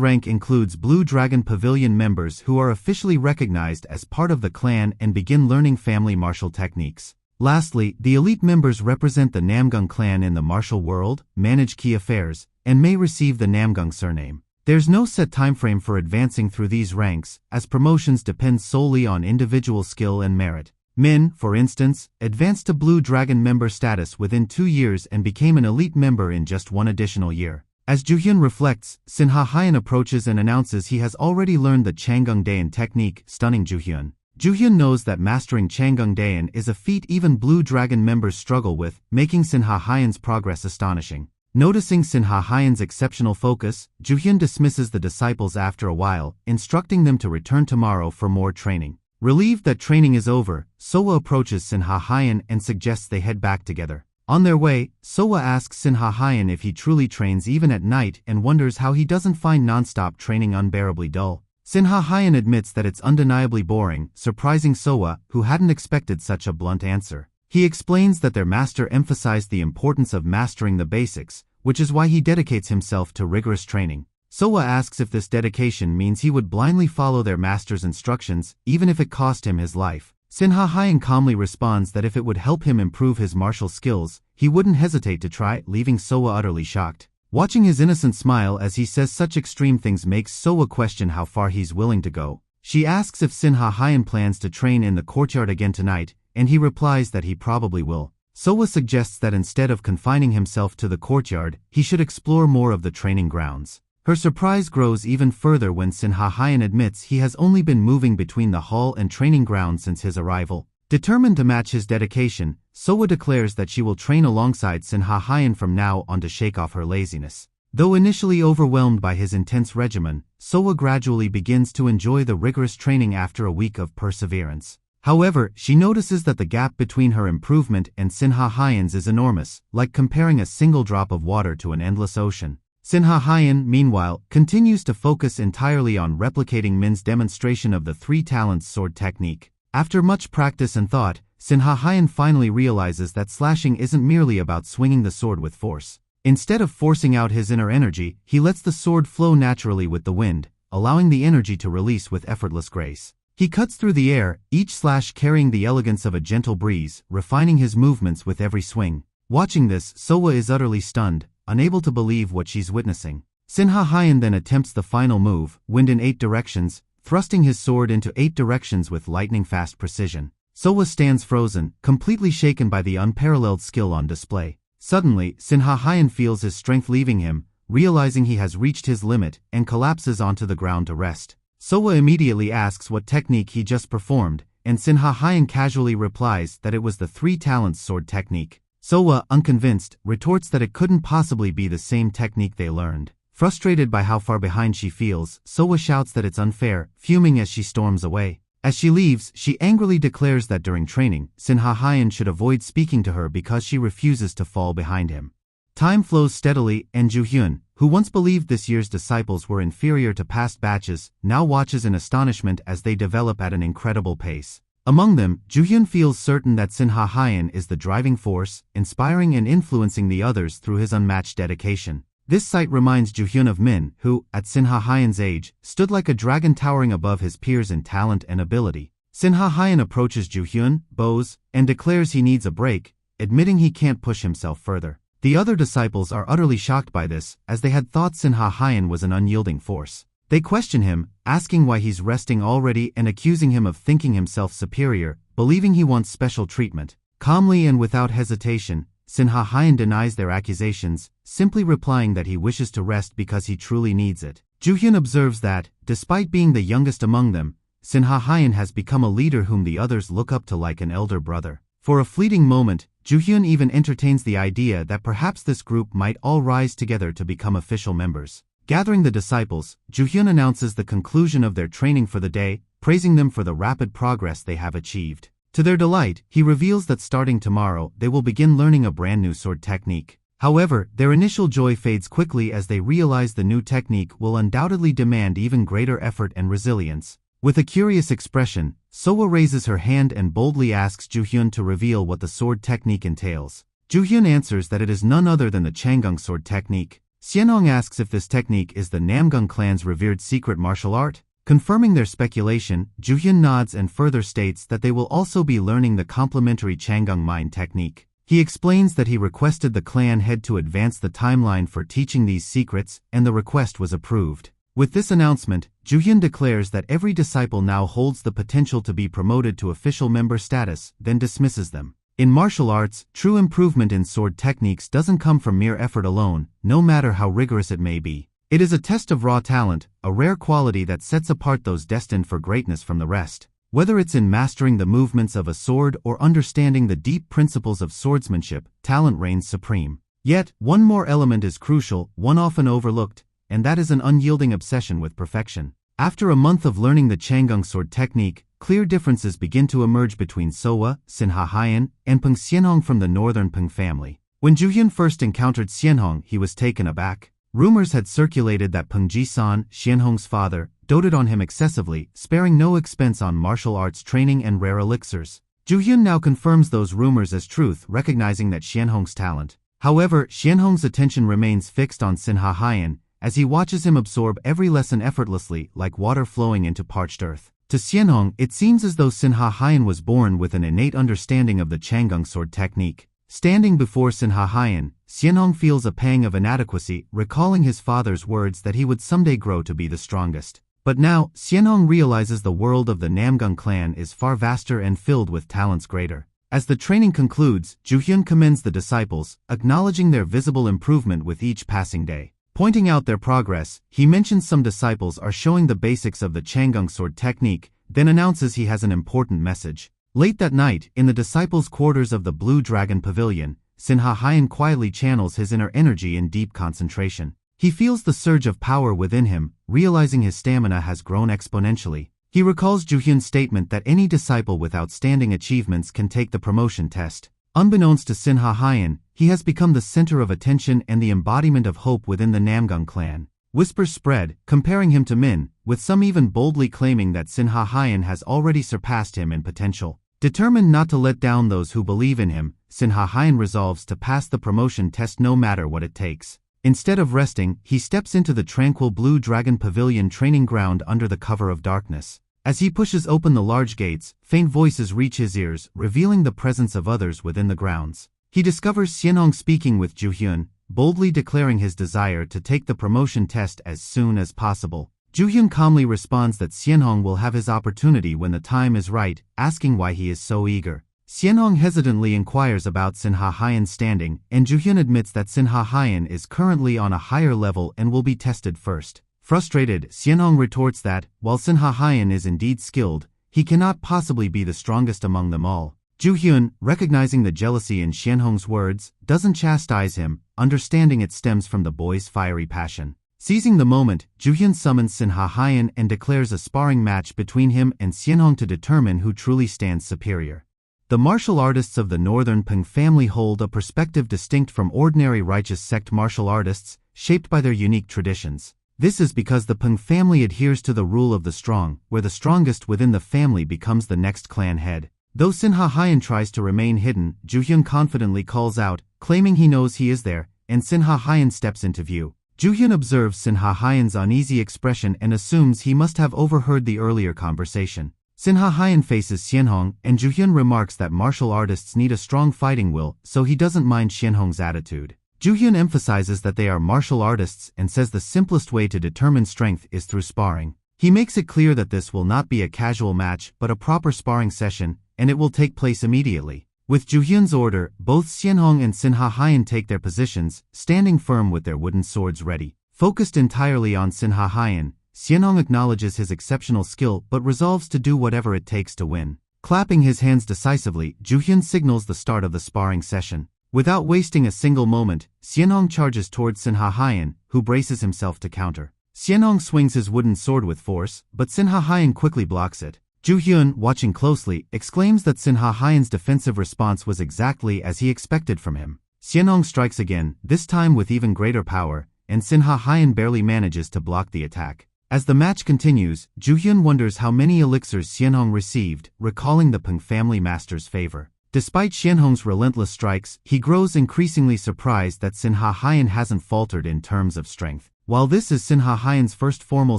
rank includes Blue Dragon Pavilion members who are officially recognized as part of the clan and begin learning family martial techniques. Lastly, the elite members represent the Namgung clan in the martial world, manage key affairs, and may receive the Namgung surname. There's no set timeframe for advancing through these ranks, as promotions depend solely on individual skill and merit. Min, for instance, advanced to Blue Dragon member status within 2 years and became an elite member in just 1 additional year. As Ju-hyun reflects, Sinha Hyan approaches and announces he has already learned the Changung Daein technique, stunning Ju-hyun. Ju-hyun knows that mastering Changung Daein is a feat even Blue Dragon members struggle with, making Sinha Hyan's progress astonishing. Noticing Sinha Hyan's exceptional focus, Ju-hyun dismisses the disciples after a while, instructing them to return tomorrow for more training. Relieved that training is over, Soa approaches Sinha Hyan and suggests they head back together. On their way, Soa asks Sinha Hyan if he truly trains even at night and wonders how he doesn't find non-stop training unbearably dull. Sinha Hyan admits that it's undeniably boring, surprising Soa, who hadn't expected such a blunt answer. He explains that their master emphasized the importance of mastering the basics, which is why he dedicates himself to rigorous training. Soa asks if this dedication means he would blindly follow their master's instructions, even if it cost him his life. Sinha Hyan calmly responds that if it would help him improve his martial skills, he wouldn't hesitate to try, leaving Soa utterly shocked. Watching his innocent smile as he says such extreme things makes Soa question how far he's willing to go. She asks if Sinha Hyan plans to train in the courtyard again tonight, and he replies that he probably will. Soa suggests that instead of confining himself to the courtyard, he should explore more of the training grounds. Her surprise grows even further when Sinha Hyan admits he has only been moving between the hall and training ground since his arrival. Determined to match his dedication, Soa declares that she will train alongside Sinha Hyan from now on to shake off her laziness. Though initially overwhelmed by his intense regimen, Soa gradually begins to enjoy the rigorous training after a week of perseverance. However, she notices that the gap between her improvement and Sinha Hyan's is enormous, like comparing a single drop of water to an endless ocean. Sinha Hyan, meanwhile, continues to focus entirely on replicating Min's demonstration of the 3 talents sword technique. After much practice and thought, Sinha Hyan finally realizes that slashing isn't merely about swinging the sword with force. Instead of forcing out his inner energy, he lets the sword flow naturally with the wind, allowing the energy to release with effortless grace. He cuts through the air, each slash carrying the elegance of a gentle breeze, refining his movements with every swing. Watching this, Soa is utterly stunned, unable to believe what she's witnessing. Sinha Hyan then attempts the final move, wind in 8 directions, thrusting his sword into 8 directions with lightning-fast precision. Soa stands frozen, completely shaken by the unparalleled skill on display. Suddenly, Sinha Hyan feels his strength leaving him, realizing he has reached his limit, and collapses onto the ground to rest. Soa immediately asks what technique he just performed, and Sinha Hyan casually replies that it was the 3 talents sword technique. Soa, unconvinced, retorts that it couldn't possibly be the same technique they learned. Frustrated by how far behind she feels, Soa shouts that it's unfair, fuming as she storms away. As she leaves, she angrily declares that during training, Sinha Hyan should avoid speaking to her because she refuses to fall behind him. Time flows steadily, and Ju-hyun, who once believed this year's disciples were inferior to past batches, now watches in astonishment as they develop at an incredible pace. Among them, Ju-hyun feels certain that Sinha Hyan is the driving force, inspiring and influencing the others through his unmatched dedication. This sight reminds Ju-hyun of Min, who, at Sinha Hyan's age, stood like a dragon towering above his peers in talent and ability. Sinha Hyan approaches Ju-hyun, bows, and declares he needs a break, admitting he can't push himself further. The other disciples are utterly shocked by this, as they had thought Sinha Hyan was an unyielding force. They question him, asking why he's resting already and accusing him of thinking himself superior, believing he wants special treatment. Calmly and without hesitation, Sinha Hyan denies their accusations, simply replying that he wishes to rest because he truly needs it. Ju-hyun observes that, despite being the youngest among them, Sinha Hyan has become a leader whom the others look up to like an elder brother. For a fleeting moment, Ju-hyun even entertains the idea that perhaps this group might all rise together to become official members. Gathering the disciples, Ju-hyun announces the conclusion of their training for the day, praising them for the rapid progress they have achieved. To their delight, he reveals that starting tomorrow, they will begin learning a brand new sword technique. However, their initial joy fades quickly as they realize the new technique will undoubtedly demand even greater effort and resilience. With a curious expression, Soa raises her hand and boldly asks Ju-hyun to reveal what the sword technique entails. Ju-hyun answers that it is none other than the Changung sword technique. Xianhong asks if this technique is the Namgung clan's revered secret martial art. Confirming their speculation, Ju-hyun nods and further states that they will also be learning the complementary Changung mine technique. He explains that he requested the clan head to advance the timeline for teaching these secrets, and the request was approved. With this announcement, Ju-hyun declares that every disciple now holds the potential to be promoted to official member status, then dismisses them. In martial arts, true improvement in sword techniques doesn't come from mere effort alone, no matter how rigorous it may be. It is a test of raw talent, a rare quality that sets apart those destined for greatness from the rest. Whether it's in mastering the movements of a sword or understanding the deep principles of swordsmanship, talent reigns supreme. Yet, one more element is crucial, one often overlooked, and that is an unyielding obsession with perfection. After a month of learning the Changung sword technique, clear differences begin to emerge between Soa, Sinha Hyan, and Peng Xianhong from the northern Peng family. When Ju-hyun first encountered Xianhong, he was taken aback. Rumors had circulated that Peng Ji-san, Xianhong's father, doted on him excessively, sparing no expense on martial arts training and rare elixirs. Ju-hyun now confirms those rumors as truth, recognizing that Xianhong's talent. However, Xianhong's attention remains fixed on Sinha Hyan, as he watches him absorb every lesson effortlessly, like water flowing into parched earth. To Xianhong, it seems as though Sinha Hyan was born with an innate understanding of the Changung sword technique. Standing before Sinha Hyan, Xianhong feels a pang of inadequacy, recalling his father's words that he would someday grow to be the strongest. But now, Xianhong realizes the world of the Namgung clan is far vaster and filled with talents greater. As the training concludes, Ju-hyun commends the disciples, acknowledging their visible improvement with each passing day. Pointing out their progress, he mentions some disciples are showing the basics of the Changung sword technique, then announces he has an important message. Late that night, in the disciples' quarters of the Blue Dragon Pavilion, Sinha Hyan quietly channels his inner energy in deep concentration. He feels the surge of power within him, realizing his stamina has grown exponentially. He recalls Ju-hyun's statement that any disciple with outstanding achievements can take the promotion test. Unbeknownst to Sinha Hyan, he has become the center of attention and the embodiment of hope within the Namgung clan. Whispers spread, comparing him to Min, with some even boldly claiming that Sinha Hyan has already surpassed him in potential. Determined not to let down those who believe in him, Sinha Hyan resolves to pass the promotion test no matter what it takes. Instead of resting, he steps into the tranquil Blue Dragon Pavilion training ground under the cover of darkness. As he pushes open the large gates, faint voices reach his ears, revealing the presence of others within the grounds. He discovers Xianhong speaking with Ju-hyun, boldly declaring his desire to take the promotion test as soon as possible. Ju-hyun calmly responds that Xianhong will have his opportunity when the time is right, asking why he is so eager. Xianhong hesitantly inquires about Sinha Hyan's standing, and Ju-hyun admits that Sinha Hyan is currently on a higher level and will be tested first. Frustrated, Xianhong retorts that, while Sinha Hyan is indeed skilled, he cannot possibly be the strongest among them all. Ju-hyun, recognizing the jealousy in Xianhong's words, doesn't chastise him, understanding it stems from the boy's fiery passion. Seizing the moment, Ju-hyun summons Sinha Hyan and declares a sparring match between him and Xianhong to determine who truly stands superior. The martial artists of the northern Peng family hold a perspective distinct from ordinary righteous sect martial artists, shaped by their unique traditions. This is because the Peng family adheres to the rule of the strong, where the strongest within the family becomes the next clan head. Though Sinha Hyan tries to remain hidden, Ju-hyun confidently calls out, claiming he knows he is there, and Sinha Hyan steps into view. Ju-hyun observes Sinha Hyan's uneasy expression and assumes he must have overheard the earlier conversation. Sinha Hyan faces Xianhong, and Ju-hyun remarks that martial artists need a strong fighting will, so he doesn't mind Xianhong's attitude. Ju-hyun emphasizes that they are martial artists and says the simplest way to determine strength is through sparring. He makes it clear that this will not be a casual match but a proper sparring session, and it will take place immediately. With Ju-hyun's order, both Xianhong and Sinha Hyan take their positions, standing firm with their wooden swords ready. Focused entirely on Sinha Hyan, Xianhong acknowledges his exceptional skill but resolves to do whatever it takes to win. Clapping his hands decisively, Ju-hyun signals the start of the sparring session. Without wasting a single moment, Xianhong charges towards Sinha Hyan, who braces himself to counter. Xianhong swings his wooden sword with force, but Sinha Hyan quickly blocks it. Ju-hyun, watching closely, exclaims that Sin Ha-hyen's defensive response was exactly as he expected from him. Xianhong strikes again, this time with even greater power, and Sin Ha-hyen barely manages to block the attack. As the match continues, Ju-hyun wonders how many elixirs Xianhong received, recalling the Peng family master's favor. Despite Xianhong's relentless strikes, he grows increasingly surprised that Sin Ha-hyen hasn't faltered in terms of strength. While this is Sin Ha-hyen's first formal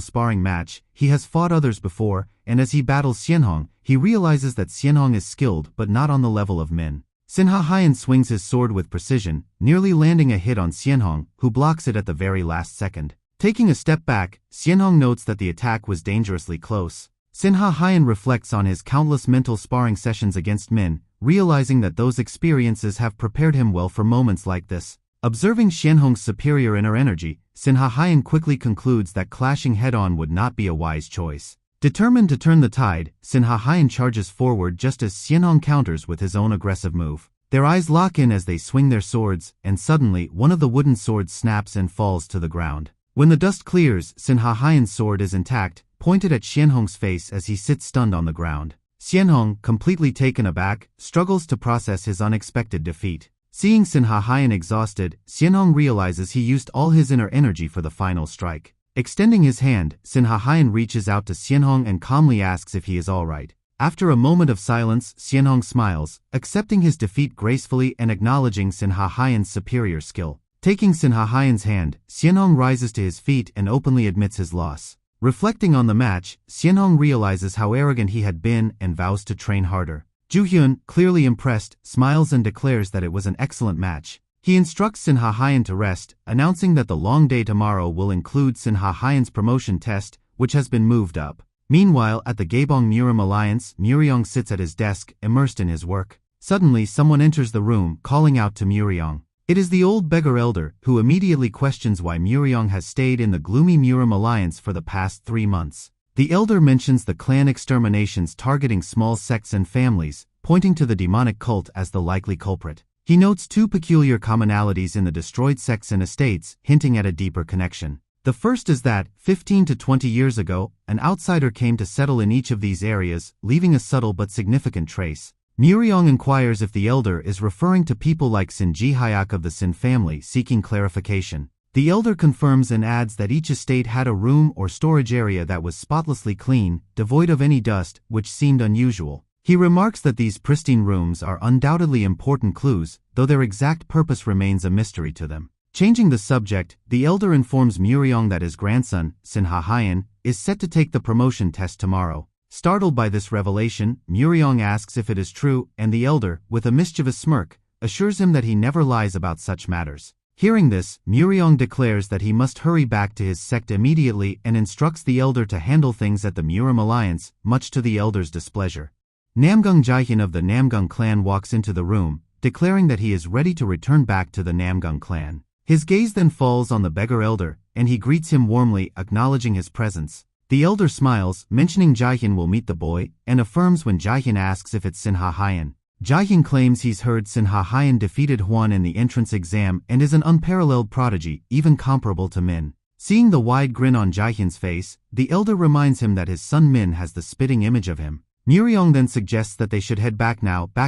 sparring match, he has fought others before, and as he battles Xianhong, he realizes that Xianhong is skilled but not on the level of Min. Sin Ha-hyen swings his sword with precision, nearly landing a hit on Xianhong, who blocks it at the very last second. Taking a step back, Xianhong notes that the attack was dangerously close. Sin Ha-hyen reflects on his countless mental sparring sessions against Min, realizing that those experiences have prepared him well for moments like this. Observing Xianhong's superior inner energy, Sin Ha-hyen quickly concludes that clashing head-on would not be a wise choice. Determined to turn the tide, Sin Ha-hyen charges forward just as Xianhong counters with his own aggressive move. Their eyes lock in as they swing their swords, and suddenly one of the wooden swords snaps and falls to the ground. When the dust clears, Sin Ha-hyen's sword is intact, pointed at Xianhong's face as he sits stunned on the ground. Xianhong, completely taken aback, struggles to process his unexpected defeat. Seeing Sin Ha-hyen exhausted, Xianhong realizes he used all his inner energy for the final strike. Extending his hand, Sin Ha-hyen reaches out to Xianhong and calmly asks if he is alright. After a moment of silence, Xianhong smiles, accepting his defeat gracefully and acknowledging Sin Ha-hyen's superior skill. Taking Sin Ha-hyen's hand, Xianhong rises to his feet and openly admits his loss. Reflecting on the match, Xianhong realizes how arrogant he had been and vows to train harder. Ju-hyun, clearly impressed, smiles and declares that it was an excellent match. He instructs Sin Ha-hyen to rest, announcing that the long day tomorrow will include Sin Ha-hyen's promotion test, which has been moved up. Meanwhile, at the Gaebong-Murim Alliance, Muriong sits at his desk, immersed in his work. Suddenly, someone enters the room, calling out to Muriong. It is the old beggar elder, who immediately questions why Muriong has stayed in the gloomy Murim Alliance for the past 3 months. The elder mentions the clan exterminations targeting small sects and families, pointing to the demonic cult as the likely culprit. He notes 2 peculiar commonalities in the destroyed sects and estates, hinting at a deeper connection. The first is that, 15 to 20 years ago, an outsider came to settle in each of these areas, leaving a subtle but significant trace. Muriong inquires if the elder is referring to people like Sin Ji-hyak of the Sin family, seeking clarification. The elder confirms and adds that each estate had a room or storage area that was spotlessly clean, devoid of any dust, which seemed unusual. He remarks that these pristine rooms are undoubtedly important clues, though their exact purpose remains a mystery to them. Changing the subject, the elder informs Muriong that his grandson, Sin Ha-hyen, is set to take the promotion test tomorrow. Startled by this revelation, Muriong asks if it is true, and the elder, with a mischievous smirk, assures him that he never lies about such matters. Hearing this, Muriong declares that he must hurry back to his sect immediately and instructs the elder to handle things at the Murim Alliance, much to the elder's displeasure. Namgung Jaehyun of the Namgung clan walks into the room, declaring that he is ready to return back to the Namgung clan. His gaze then falls on the beggar elder, and he greets him warmly, acknowledging his presence. The elder smiles, mentioning Jaehyun will meet the boy, and affirms when Jaehyun asks if it's Sin Ha-hyen. Jaehyun claims he's heard Sin Ha-hyen defeated Hwan in the entrance exam and is an unparalleled prodigy, even comparable to Min. Seeing the wide grin on Jaehyun's face, the elder reminds him that his son Min has the spitting image of him. Muriong then suggests that they should head back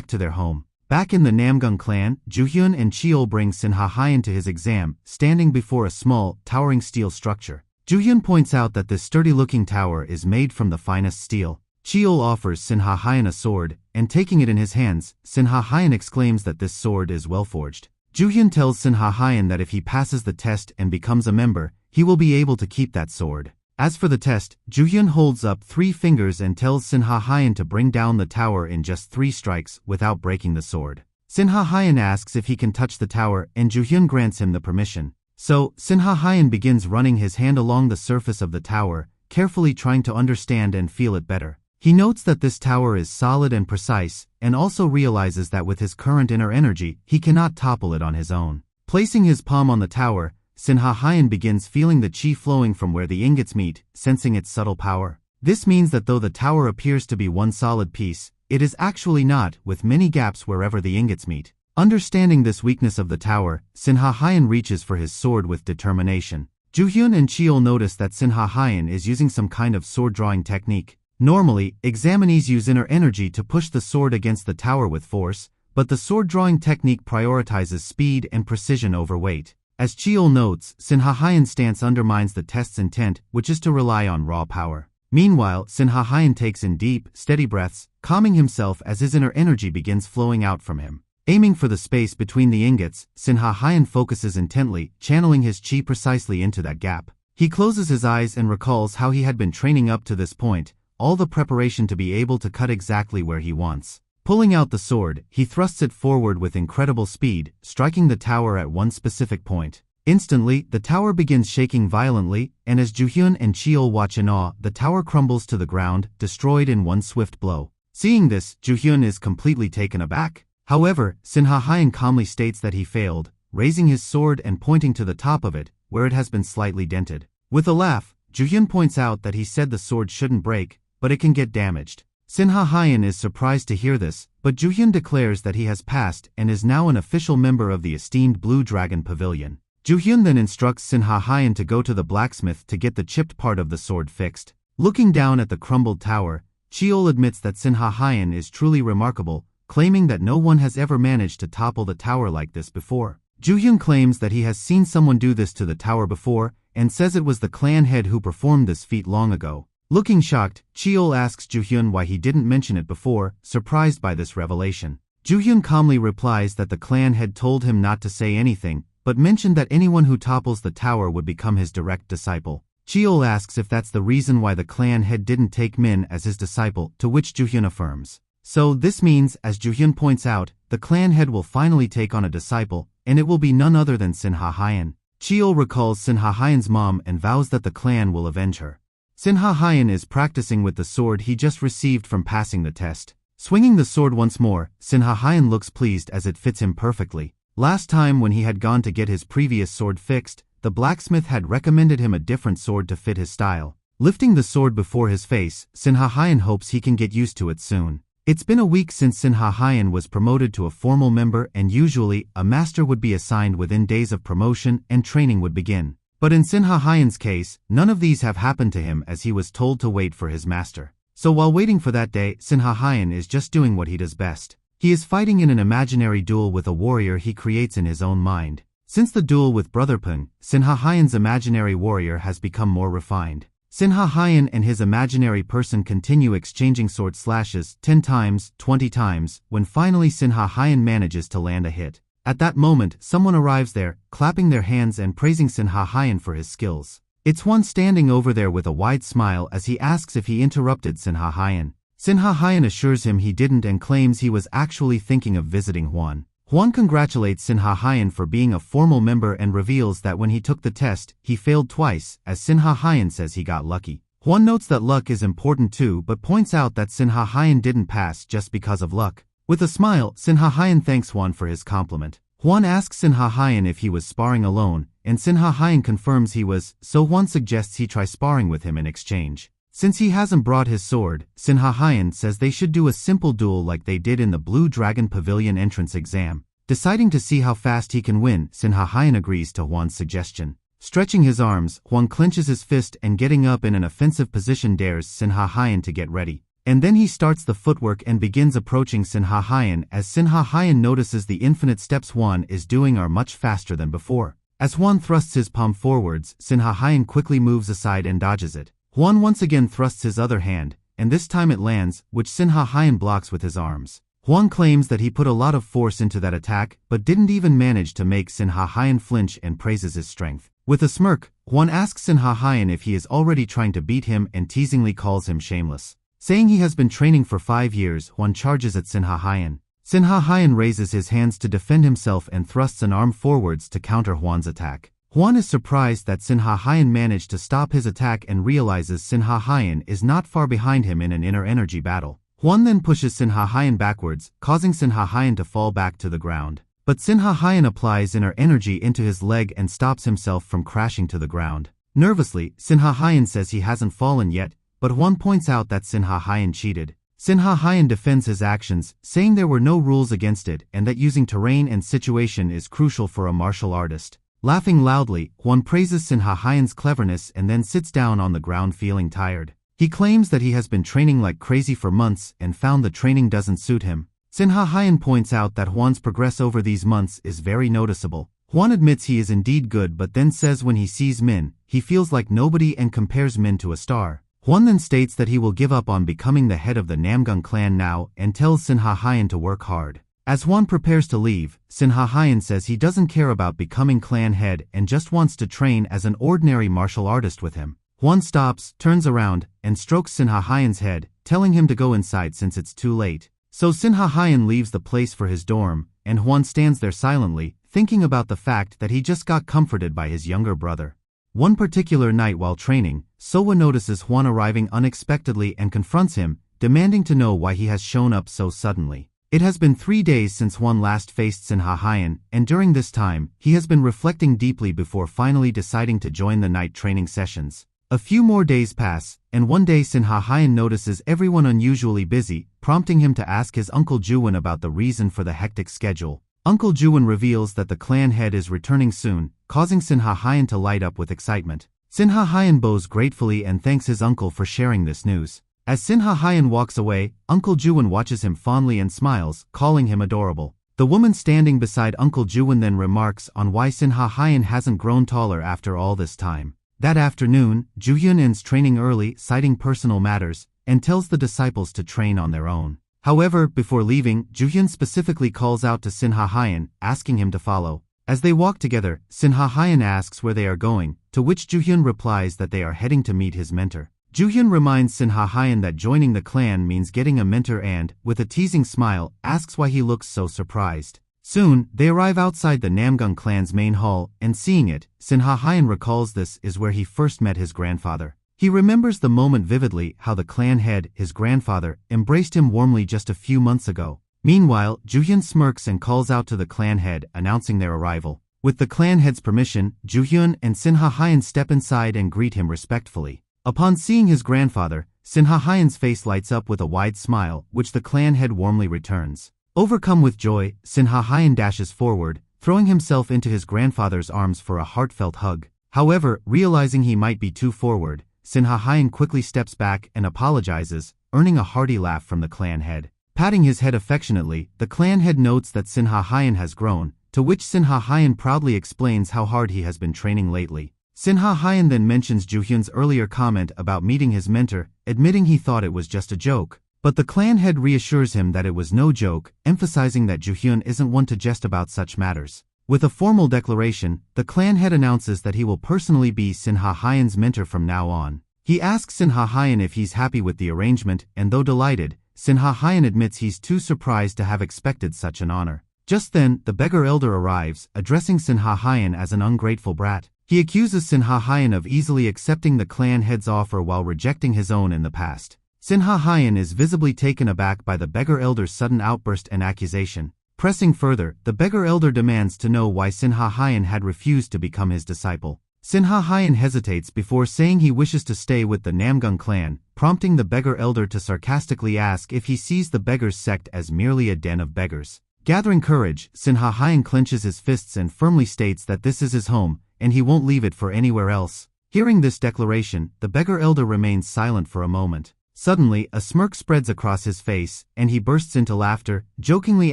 to their home. Back in the Namgung clan, Ju-hyun and Cheol bring Sin Ha-hyen to his exam, standing before a small, towering steel structure. Ju-hyun points out that this sturdy-looking tower is made from the finest steel. Cheol offers Sin Ha-hyen a sword, and taking it in his hands, Sin Ha-hyen exclaims that this sword is well-forged. Ju-hyun tells Sin Ha-hyen that if he passes the test and becomes a member, he will be able to keep that sword. As for the test, Ju-hyun holds up 3 fingers and tells Sin Ha-hyen to bring down the tower in just 3 strikes without breaking the sword. Sin Ha-hyen asks if he can touch the tower, and Ju-hyun grants him the permission. So, Sin Ha-hyen begins running his hand along the surface of the tower, carefully trying to understand and feel it better. He notes that this tower is solid and precise, and also realizes that with his current inner energy, he cannot topple it on his own. Placing his palm on the tower, Sin Ha-hyen begins feeling the chi flowing from where the ingots meet, sensing its subtle power. This means that though the tower appears to be one solid piece, it is actually not, with many gaps wherever the ingots meet. Understanding this weakness of the tower, Sin Ha-hyen reaches for his sword with determination. Ju-hyun and Cheol notice that Sin Ha-hyen is using some kind of sword-drawing technique. Normally, examinees use inner energy to push the sword against the tower with force, but the sword-drawing technique prioritizes speed and precision over weight. As Cheol notes, Sinhahayan's stance undermines the test's intent, which is to rely on raw power. Meanwhile, Sinhahayan takes in deep, steady breaths, calming himself as his inner energy begins flowing out from him. Aiming for the space between the ingots, Sinhahayan focuses intently, channeling his chi precisely into that gap. He closes his eyes and recalls how he had been training up to this point, all the preparation to be able to cut exactly where he wants. Pulling out the sword, he thrusts it forward with incredible speed, striking the tower at one specific point. Instantly, the tower begins shaking violently, and as Juhyun and Cheol watch in awe, the tower crumbles to the ground, destroyed in one swift blow. Seeing this, Juhyun is completely taken aback. However, Sinhahayan calmly states that he failed, raising his sword and pointing to the top of it, where it has been slightly dented. With a laugh, Juhyun points out that he said the sword shouldn't break, but it can get damaged. Sinhahayan is surprised to hear this, but Juhyun declares that he has passed and is now an official member of the esteemed Blue Dragon Pavilion. Juhyun then instructs Sinhahayan to go to the blacksmith to get the chipped part of the sword fixed. Looking down at the crumbled tower, Cheol admits that Sinhahayan is truly remarkable, claiming that no one has ever managed to topple the tower like this before. Juhyun claims that he has seen someone do this to the tower before, and says it was the clan head who performed this feat long ago. Looking shocked, Cheol asks Juhyun why he didn't mention it before, surprised by this revelation. Juhyun calmly replies that the clan head told him not to say anything, but mentioned that anyone who topples the tower would become his direct disciple. Cheol asks if that's the reason why the clan head didn't take Min as his disciple, to which Juhyun affirms. So this means, as Juhyun points out, the clan head will finally take on a disciple, and it will be none other than Sinhahayan. Cheol recalls Sinhahayan's mom and vows that the clan will avenge her. Sinhahayan is practicing with the sword he just received from passing the test. Swinging the sword once more, Sinhahayan looks pleased as it fits him perfectly. Last time when he had gone to get his previous sword fixed, the blacksmith had recommended him a different sword to fit his style. Lifting the sword before his face, Sinhahayan hopes he can get used to it soon. It's been a week since Sinhahayan was promoted to a formal member, and usually, a master would be assigned within days of promotion and training would begin. But in Sinhahayan's case, none of these have happened to him as he was told to wait for his master. So while waiting for that day, Sinhahayan is just doing what he does best. He is fighting in an imaginary duel with a warrior he creates in his own mind. Since the duel with Brother Pung, Sinhahayan's imaginary warrior has become more refined. Sinhahayan and his imaginary person continue exchanging sword slashes 10 times, 20 times, when finally Sinhahayan manages to land a hit. At that moment, someone arrives there, clapping their hands and praising Sinhahayan for his skills. It's Hwan standing over there with a wide smile as he asks if he interrupted Sinhahayan. Sinhahayan assures him he didn't and claims he was actually thinking of visiting Hwan. Hwan congratulates Sinhahayan for being a formal member and reveals that when he took the test, he failed twice, as Sinhahayan says he got lucky. Hwan notes that luck is important too but points out that Sinhahayan didn't pass just because of luck. With a smile, Sinhahayan thanks Hwan for his compliment. Hwan asks Sinhahayan if he was sparring alone, and Sinhahayan confirms he was, so Hwan suggests he try sparring with him in exchange. Since he hasn't brought his sword, Sinhahayan says they should do a simple duel like they did in the Blue Dragon Pavilion entrance exam. Deciding to see how fast he can win, Sinhahayan agrees to Hwan's suggestion. Stretching his arms, Hwan clenches his fist and getting up in an offensive position dares Sinhahayan to get ready. And then he starts the footwork and begins approaching Sinhahayan as Sinhahayan notices the infinite steps Hwan is doing are much faster than before. As Hwan thrusts his palm forwards, Sinhahayan quickly moves aside and dodges it. Hwan once again thrusts his other hand, and this time it lands, which Sinhahayan blocks with his arms. Hwan claims that he put a lot of force into that attack, but didn't even manage to make Sinhahayan flinch and praises his strength. With a smirk, Hwan asks Sinhahayan if he is already trying to beat him and teasingly calls him shameless. Saying he has been training for 5 years, Hwan charges at Sinhahayan. Sinhahayan raises his hands to defend himself and thrusts an arm forwards to counter Hwan's attack. Hwan is surprised that Sinhahayan managed to stop his attack and realizes Sinhahayan is not far behind him in an inner energy battle. Hwan then pushes Sinhahayan backwards, causing Sinhahayan to fall back to the ground. But Sinhahayan applies inner energy into his leg and stops himself from crashing to the ground. Nervously, Sinhahayan says he hasn't fallen yet, but Hwan points out that Sinhahayan cheated. Sinhahayan defends his actions, saying there were no rules against it and that using terrain and situation is crucial for a martial artist. Laughing loudly, Hwan praises Sinhahayan's cleverness and then sits down on the ground feeling tired. He claims that he has been training like crazy for months and found the training doesn't suit him. Sinha Hyan points out that Hwan's progress over these months is very noticeable. Hwan admits he is indeed good but then says when he sees Min, he feels like nobody and compares Min to a star. Hwan then states that he will give up on becoming the head of the Namgung clan now and tells Sinha Hyan to work hard. As Hwan prepares to leave, Sinha Hyan says he doesn't care about becoming clan head and just wants to train as an ordinary martial artist with him. Hwan stops, turns around, and strokes Sinha Hyan's head, telling him to go inside since it's too late. So Sinha Hyan leaves the place for his dorm, and Hwan stands there silently, thinking about the fact that he just got comforted by his younger brother. One particular night while training, Sowa notices Hwan arriving unexpectedly and confronts him, demanding to know why he has shown up so suddenly. It has been 3 days since Hwan last faced Sinha Hyan, and during this time, he has been reflecting deeply before finally deciding to join the night training sessions. A few more days pass, and one day Sinha Hyan notices everyone unusually busy, prompting him to ask his Uncle Juwon about the reason for the hectic schedule. Uncle Juwon reveals that the clan head is returning soon, causing Sinha Hyan to light up with excitement. Sinha Hyan bows gratefully and thanks his uncle for sharing this news. As Sinha Hyan walks away, Uncle Juwon watches him fondly and smiles, calling him adorable. The woman standing beside Uncle Juwon then remarks on why Sinha Hyan hasn't grown taller after all this time. That afternoon, Juhyun ends training early, citing personal matters, and tells the disciples to train on their own. However, before leaving, Juhyun specifically calls out to Sinha Hyan, asking him to follow. As they walk together, Sinha Hyan asks where they are going, to which Juhyun replies that they are heading to meet his mentor. Juhyun reminds Sinha Hyan that joining the clan means getting a mentor and, with a teasing smile, asks why he looks so surprised. Soon, they arrive outside the Namgung clan's main hall, and seeing it, Sinha Hyan recalls this is where he first met his grandfather. He remembers the moment vividly how the clan head, his grandfather, embraced him warmly just a few months ago. Meanwhile, Juhyun smirks and calls out to the clan head, announcing their arrival. With the clan head's permission, Juhyun and Sinha Hyan step inside and greet him respectfully. Upon seeing his grandfather, Sinha Hyan's face lights up with a wide smile, which the clan head warmly returns. Overcome with joy, Sinha Hyan dashes forward, throwing himself into his grandfather's arms for a heartfelt hug. However, realizing he might be too forward, Sinha Hyan quickly steps back and apologizes, earning a hearty laugh from the clan head. Patting his head affectionately, the clan head notes that Sinha Hyan has grown, to which Sinha Hyan proudly explains how hard he has been training lately. Sinha Hyan then mentions Juhyun's earlier comment about meeting his mentor, admitting he thought it was just a joke. But the clan head reassures him that it was no joke, emphasizing that Juhyun isn't one to jest about such matters. With a formal declaration, the clan head announces that he will personally be Sinha Hyan's mentor from now on. He asks Sinha Hyan if he's happy with the arrangement, and though delighted, Sinha Hyan admits he's too surprised to have expected such an honor. Just then, the beggar elder arrives, addressing Sinha Hyan as an ungrateful brat. He accuses Sinha Hyan of easily accepting the clan head's offer while rejecting his own in the past. Sinha Hyan is visibly taken aback by the beggar elder's sudden outburst and accusation. Pressing further, the beggar elder demands to know why Sinha Hyan had refused to become his disciple. Sinha Hyan hesitates before saying he wishes to stay with the Namgung clan, prompting the beggar elder to sarcastically ask if he sees the beggars' sect as merely a den of beggars. Gathering courage, Sinha Hyan clenches his fists and firmly states that this is his home, and he won't leave it for anywhere else. Hearing this declaration, the beggar elder remains silent for a moment. Suddenly, a smirk spreads across his face, and he bursts into laughter, jokingly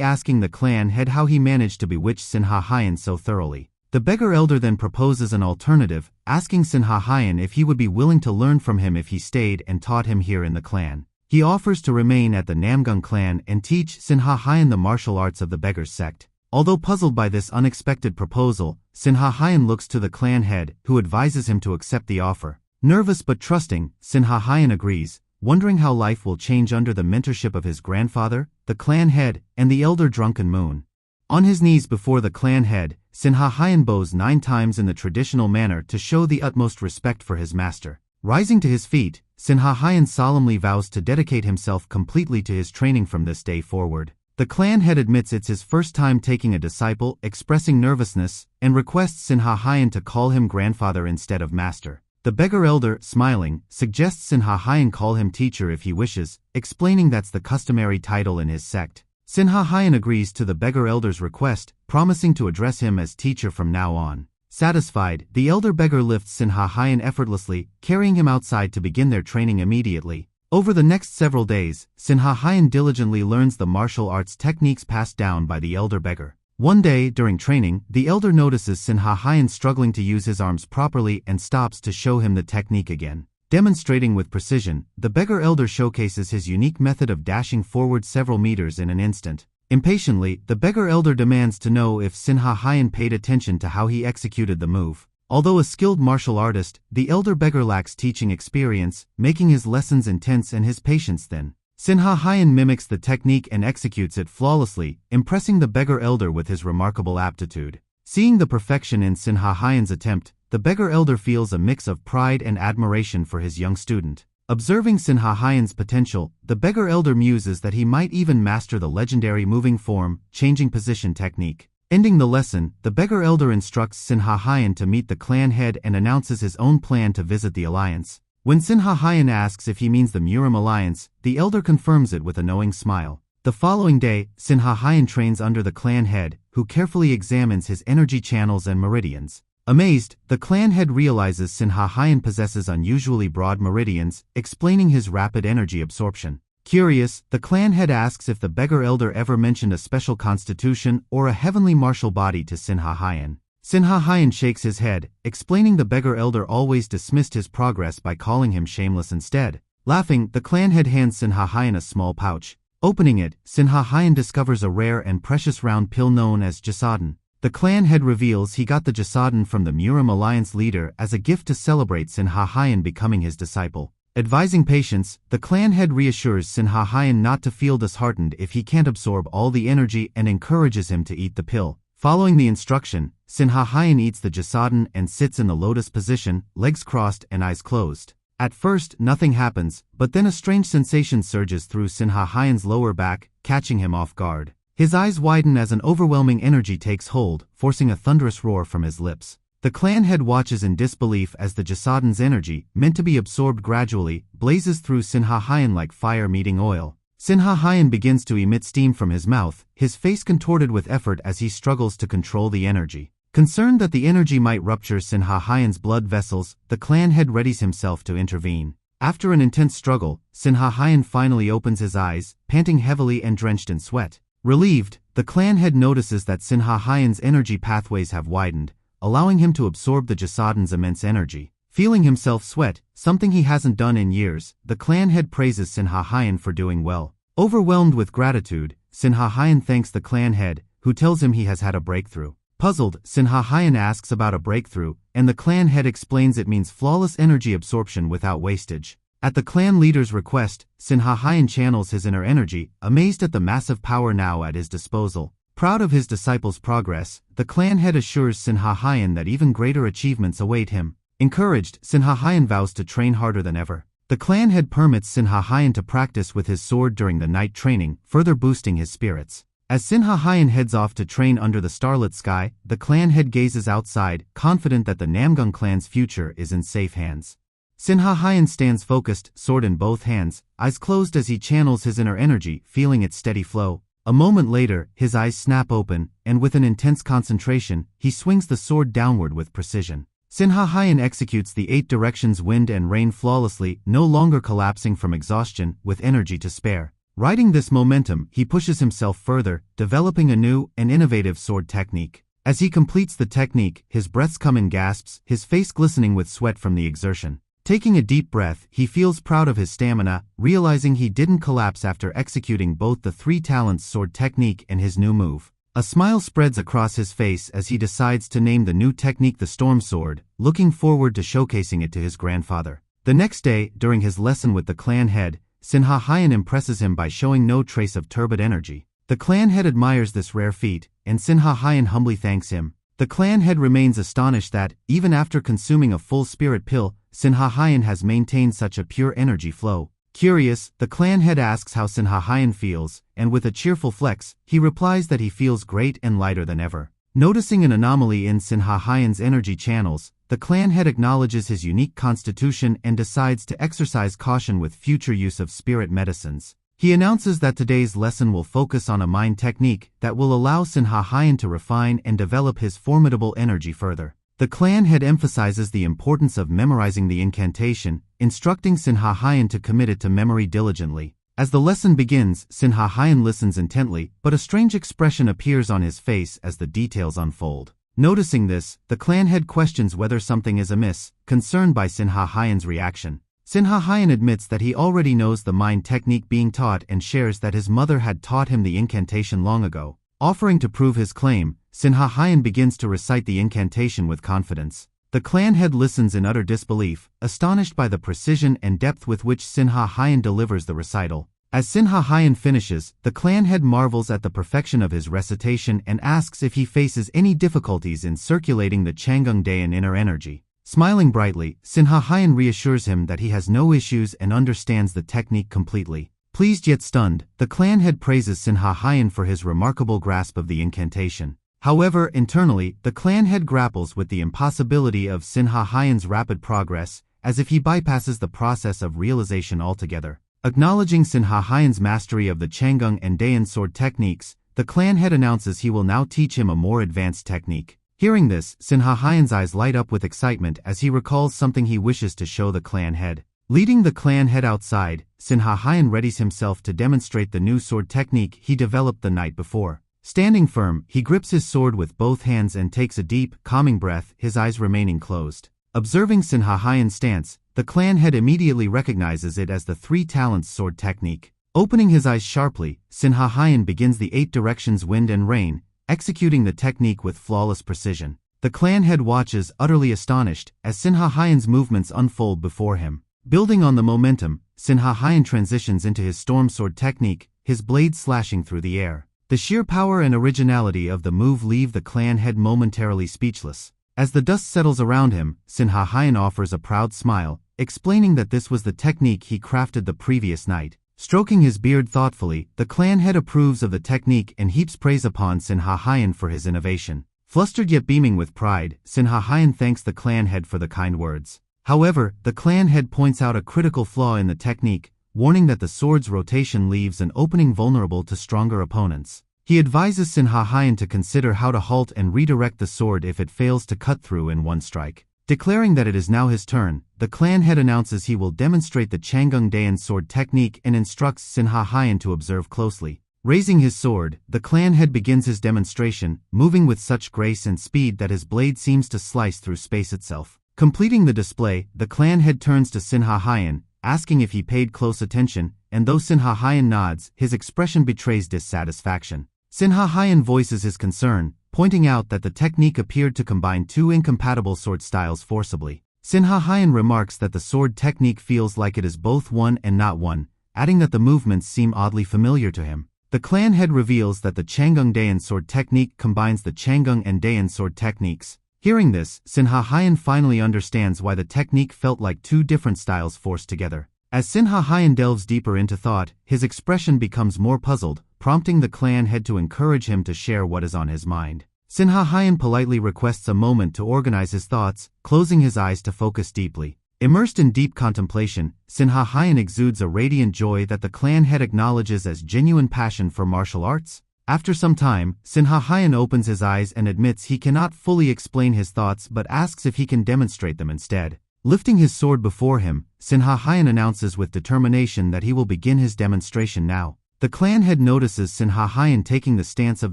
asking the clan head how he managed to bewitch Sinha Hyan so thoroughly. The beggar elder then proposes an alternative, asking Sinha Hyan if he would be willing to learn from him if he stayed and taught him here in the clan. He offers to remain at the Namgung clan and teach Sinha Hyan the martial arts of the beggars' sect. Although puzzled by this unexpected proposal, Sinha Hyan looks to the clan head, who advises him to accept the offer. Nervous but trusting, Sinha Hyan agrees, wondering how life will change under the mentorship of his grandfather, the clan head, and the elder drunken moon. On his knees before the clan head, Sinha Hyan bows 9 times in the traditional manner to show the utmost respect for his master. Rising to his feet, Sinha Hyan solemnly vows to dedicate himself completely to his training from this day forward. The clan head admits it's his first time taking a disciple, expressing nervousness, and requests Sinha Hyan to call him grandfather instead of master. The beggar elder, smiling, suggests Sinha Hyan call him teacher if he wishes, explaining that's the customary title in his sect. Sinha Hyan agrees to the beggar elder's request, promising to address him as teacher from now on. Satisfied, the elder beggar lifts Sinha Hayan effortlessly, carrying him outside to begin their training immediately. Over the next several days, Sinha Hayan diligently learns the martial arts techniques passed down by the elder beggar. One day, during training, the elder notices Sinha Hayan struggling to use his arms properly and stops to show him the technique again. Demonstrating with precision, the beggar elder showcases his unique method of dashing forward several meters in an instant. Impatiently, the beggar elder demands to know if Sinha Hayan paid attention to how he executed the move. Although a skilled martial artist, the elder beggar lacks teaching experience, making his lessons intense and his patience thin. Sinha Hayan mimics the technique and executes it flawlessly, impressing the beggar elder with his remarkable aptitude. Seeing the perfection in Sinha Hayan's attempt, the beggar elder feels a mix of pride and admiration for his young student. Observing Sinha Hayan's potential, the beggar elder muses that he might even master the legendary moving form, changing position technique. Ending the lesson, the beggar elder instructs Sinha Hayan to meet the clan head and announces his own plan to visit the alliance. When Sinha Hayan asks if he means the Murim alliance, the elder confirms it with a knowing smile. The following day, Sinha Hayan trains under the clan head, who carefully examines his energy channels and meridians. Amazed, the clan head realizes Sinha Hayan possesses unusually broad meridians, explaining his rapid energy absorption. Curious, the clan head asks if the beggar elder ever mentioned a special constitution or a heavenly martial body to Sinha Hayan. Sinha Hayan shakes his head, explaining the beggar elder always dismissed his progress by calling him shameless instead. Laughing, the clan head hands Sinha Hayan a small pouch. Opening it, Sinha Hayan discovers a rare and precious round pill known as Jasadin. The clan head reveals he got the Jasadin from the Murim alliance leader as a gift to celebrate Sinha Hayan becoming his disciple. Advising patience, the clan head reassures Sinha Hayan not to feel disheartened if he can't absorb all the energy and encourages him to eat the pill. Following the instruction, Sinha Hayan eats the Jasadin and sits in the lotus position, legs crossed and eyes closed. At first, nothing happens, but then a strange sensation surges through Sinha Hayan's lower back, catching him off guard. His eyes widen as an overwhelming energy takes hold, forcing a thunderous roar from his lips. The clan head watches in disbelief as the Jasadin's energy, meant to be absorbed gradually, blazes through Sinha Hayan like fire meeting oil. Sinha Hayan begins to emit steam from his mouth, his face contorted with effort as he struggles to control the energy. Concerned that the energy might rupture Sinha Hayan's blood vessels, the clan head readies himself to intervene. After an intense struggle, Sinha Hayan finally opens his eyes, panting heavily and drenched in sweat. Relieved, the clan head notices that Sinha Hayan's energy pathways have widened, allowing him to absorb the Jasadin's immense energy. Feeling himself sweat, something he hasn't done in years, the clan head praises Sinha Hayan for doing well. Overwhelmed with gratitude, Sinha Hayan thanks the clan head, who tells him he has had a breakthrough. Puzzled, Sinha Hayan asks about a breakthrough, and the clan head explains it means flawless energy absorption without wastage. At the clan leader's request, Sinha Hayan channels his inner energy, amazed at the massive power now at his disposal. Proud of his disciple's progress, the clan head assures Sinha Hayan that even greater achievements await him. Encouraged, Sinha Hayan vows to train harder than ever. The clan head permits Sinha Hayan to practice with his sword during the night training, further boosting his spirits. As Sinha Hayan heads off to train under the starlit sky, the clan head gazes outside, confident that the Namgung clan's future is in safe hands. Sinha Hayan stands focused, sword in both hands, eyes closed as he channels his inner energy, feeling its steady flow. A moment later, his eyes snap open, and with an intense concentration, he swings the sword downward with precision. Sinha Hayan executes the 8 directions wind and rain flawlessly, no longer collapsing from exhaustion, with energy to spare. Riding this momentum, he pushes himself further, developing a new and innovative sword technique. As he completes the technique, his breaths come in gasps, his face glistening with sweat from the exertion. Taking a deep breath, he feels proud of his stamina, realizing he didn't collapse after executing both the 3 talents sword technique and his new move. A smile spreads across his face as he decides to name the new technique the Storm Sword, looking forward to showcasing it to his grandfather. The next day, during his lesson with the clan head, Sinha Hayan impresses him by showing no trace of turbid energy. The clan head admires this rare feat, and Sinha Hayan humbly thanks him. The clan head remains astonished that, even after consuming a full spirit pill, Sinha Hayan has maintained such a pure energy flow. Curious, the clan head asks how Sinha Hayan feels, and with a cheerful flex, he replies that he feels great and lighter than ever. Noticing an anomaly in Sinha Hayan's energy channels, the clan head acknowledges his unique constitution and decides to exercise caution with future use of spirit medicines. He announces that today's lesson will focus on a mind technique that will allow Sinha Hayan to refine and develop his formidable energy further. The clan head emphasizes the importance of memorizing the incantation, instructing Sinha Hyan to commit it to memory diligently. As the lesson begins, Sinha Hyan listens intently, but a strange expression appears on his face as the details unfold. Noticing this, the clan head questions whether something is amiss, concerned by Sinha Hyan's reaction. Sinha Hyan admits that he already knows the mind technique being taught and shares that his mother had taught him the incantation long ago. Offering to prove his claim, Sinha Hyan begins to recite the incantation with confidence. The clan head listens in utter disbelief, astonished by the precision and depth with which Sinha Hyan delivers the recital. As Sinha Hyan finishes, the clan head marvels at the perfection of his recitation and asks if he faces any difficulties in circulating the Changung Daean inner energy. Smiling brightly, Sinha Hyan reassures him that he has no issues and understands the technique completely. Pleased yet stunned, the clan head praises Sinha Hyan for his remarkable grasp of the incantation. However, internally, the clan head grapples with the impossibility of Sinha Hyan's rapid progress, as if he bypasses the process of realization altogether. Acknowledging Sinha Hyan's mastery of the Changung and Daean sword techniques, the clan head announces he will now teach him a more advanced technique. Hearing this, Sinha Hyan's eyes light up with excitement as he recalls something he wishes to show the clan head. Leading the clan head outside, Sinha Hyan readies himself to demonstrate the new sword technique he developed the night before. Standing firm, he grips his sword with both hands and takes a deep, calming breath, his eyes remaining closed. Observing Sinha Hyan's stance, the clan head immediately recognizes it as the Three Talents sword technique. Opening his eyes sharply, Sinha Hyan begins the 8 directions wind and rain, executing the technique with flawless precision. The clan head watches, utterly astonished, as Sinha Hyan's movements unfold before him. Building on the momentum, Sinha Hyan transitions into his storm sword technique, his blade slashing through the air. The sheer power and originality of the move leave the clan head momentarily speechless. As the dust settles around him, Sinha Hyan offers a proud smile, explaining that this was the technique he crafted the previous night. Stroking his beard thoughtfully, the clan head approves of the technique and heaps praise upon Sinha Hyan for his innovation. Flustered yet beaming with pride, Sinha Hyan thanks the clan head for the kind words. However, the clan head points out a critical flaw in the technique, warning that the sword's rotation leaves an opening vulnerable to stronger opponents. He advises Sinha Hyan to consider how to halt and redirect the sword if it fails to cut through in one strike. Declaring that it is now his turn, the clan head announces he will demonstrate the Changung Daean sword technique and instructs Sinha Hyan to observe closely. Raising his sword, the clan head begins his demonstration, moving with such grace and speed that his blade seems to slice through space itself. Completing the display, the clan head turns to Sinha Hyan, asking if he paid close attention, and though Sinha Hyan nods, his expression betrays dissatisfaction. Sinha Hyan voices his concern, pointing out that the technique appeared to combine 2 incompatible sword styles forcibly. Sinha Hyan remarks that the sword technique feels like it is both one and not one, adding that the movements seem oddly familiar to him. The clan head reveals that the Changung Daean sword technique combines the Changung and Daean sword techniques. Hearing this, Sinha Hyan finally understands why the technique felt like 2 different styles forced together. As Sinha Hyan delves deeper into thought, his expression becomes more puzzled, prompting the clan head to encourage him to share what is on his mind. Sinha Hyan politely requests a moment to organize his thoughts, closing his eyes to focus deeply. Immersed in deep contemplation, Sinha Hyan exudes a radiant joy that the clan head acknowledges as genuine passion for martial arts. After some time, Sinha Hyan opens his eyes and admits he cannot fully explain his thoughts but asks if he can demonstrate them instead. Lifting his sword before him, Sinha Hyan announces with determination that he will begin his demonstration now. The clan head notices Sinha Hyan taking the stance of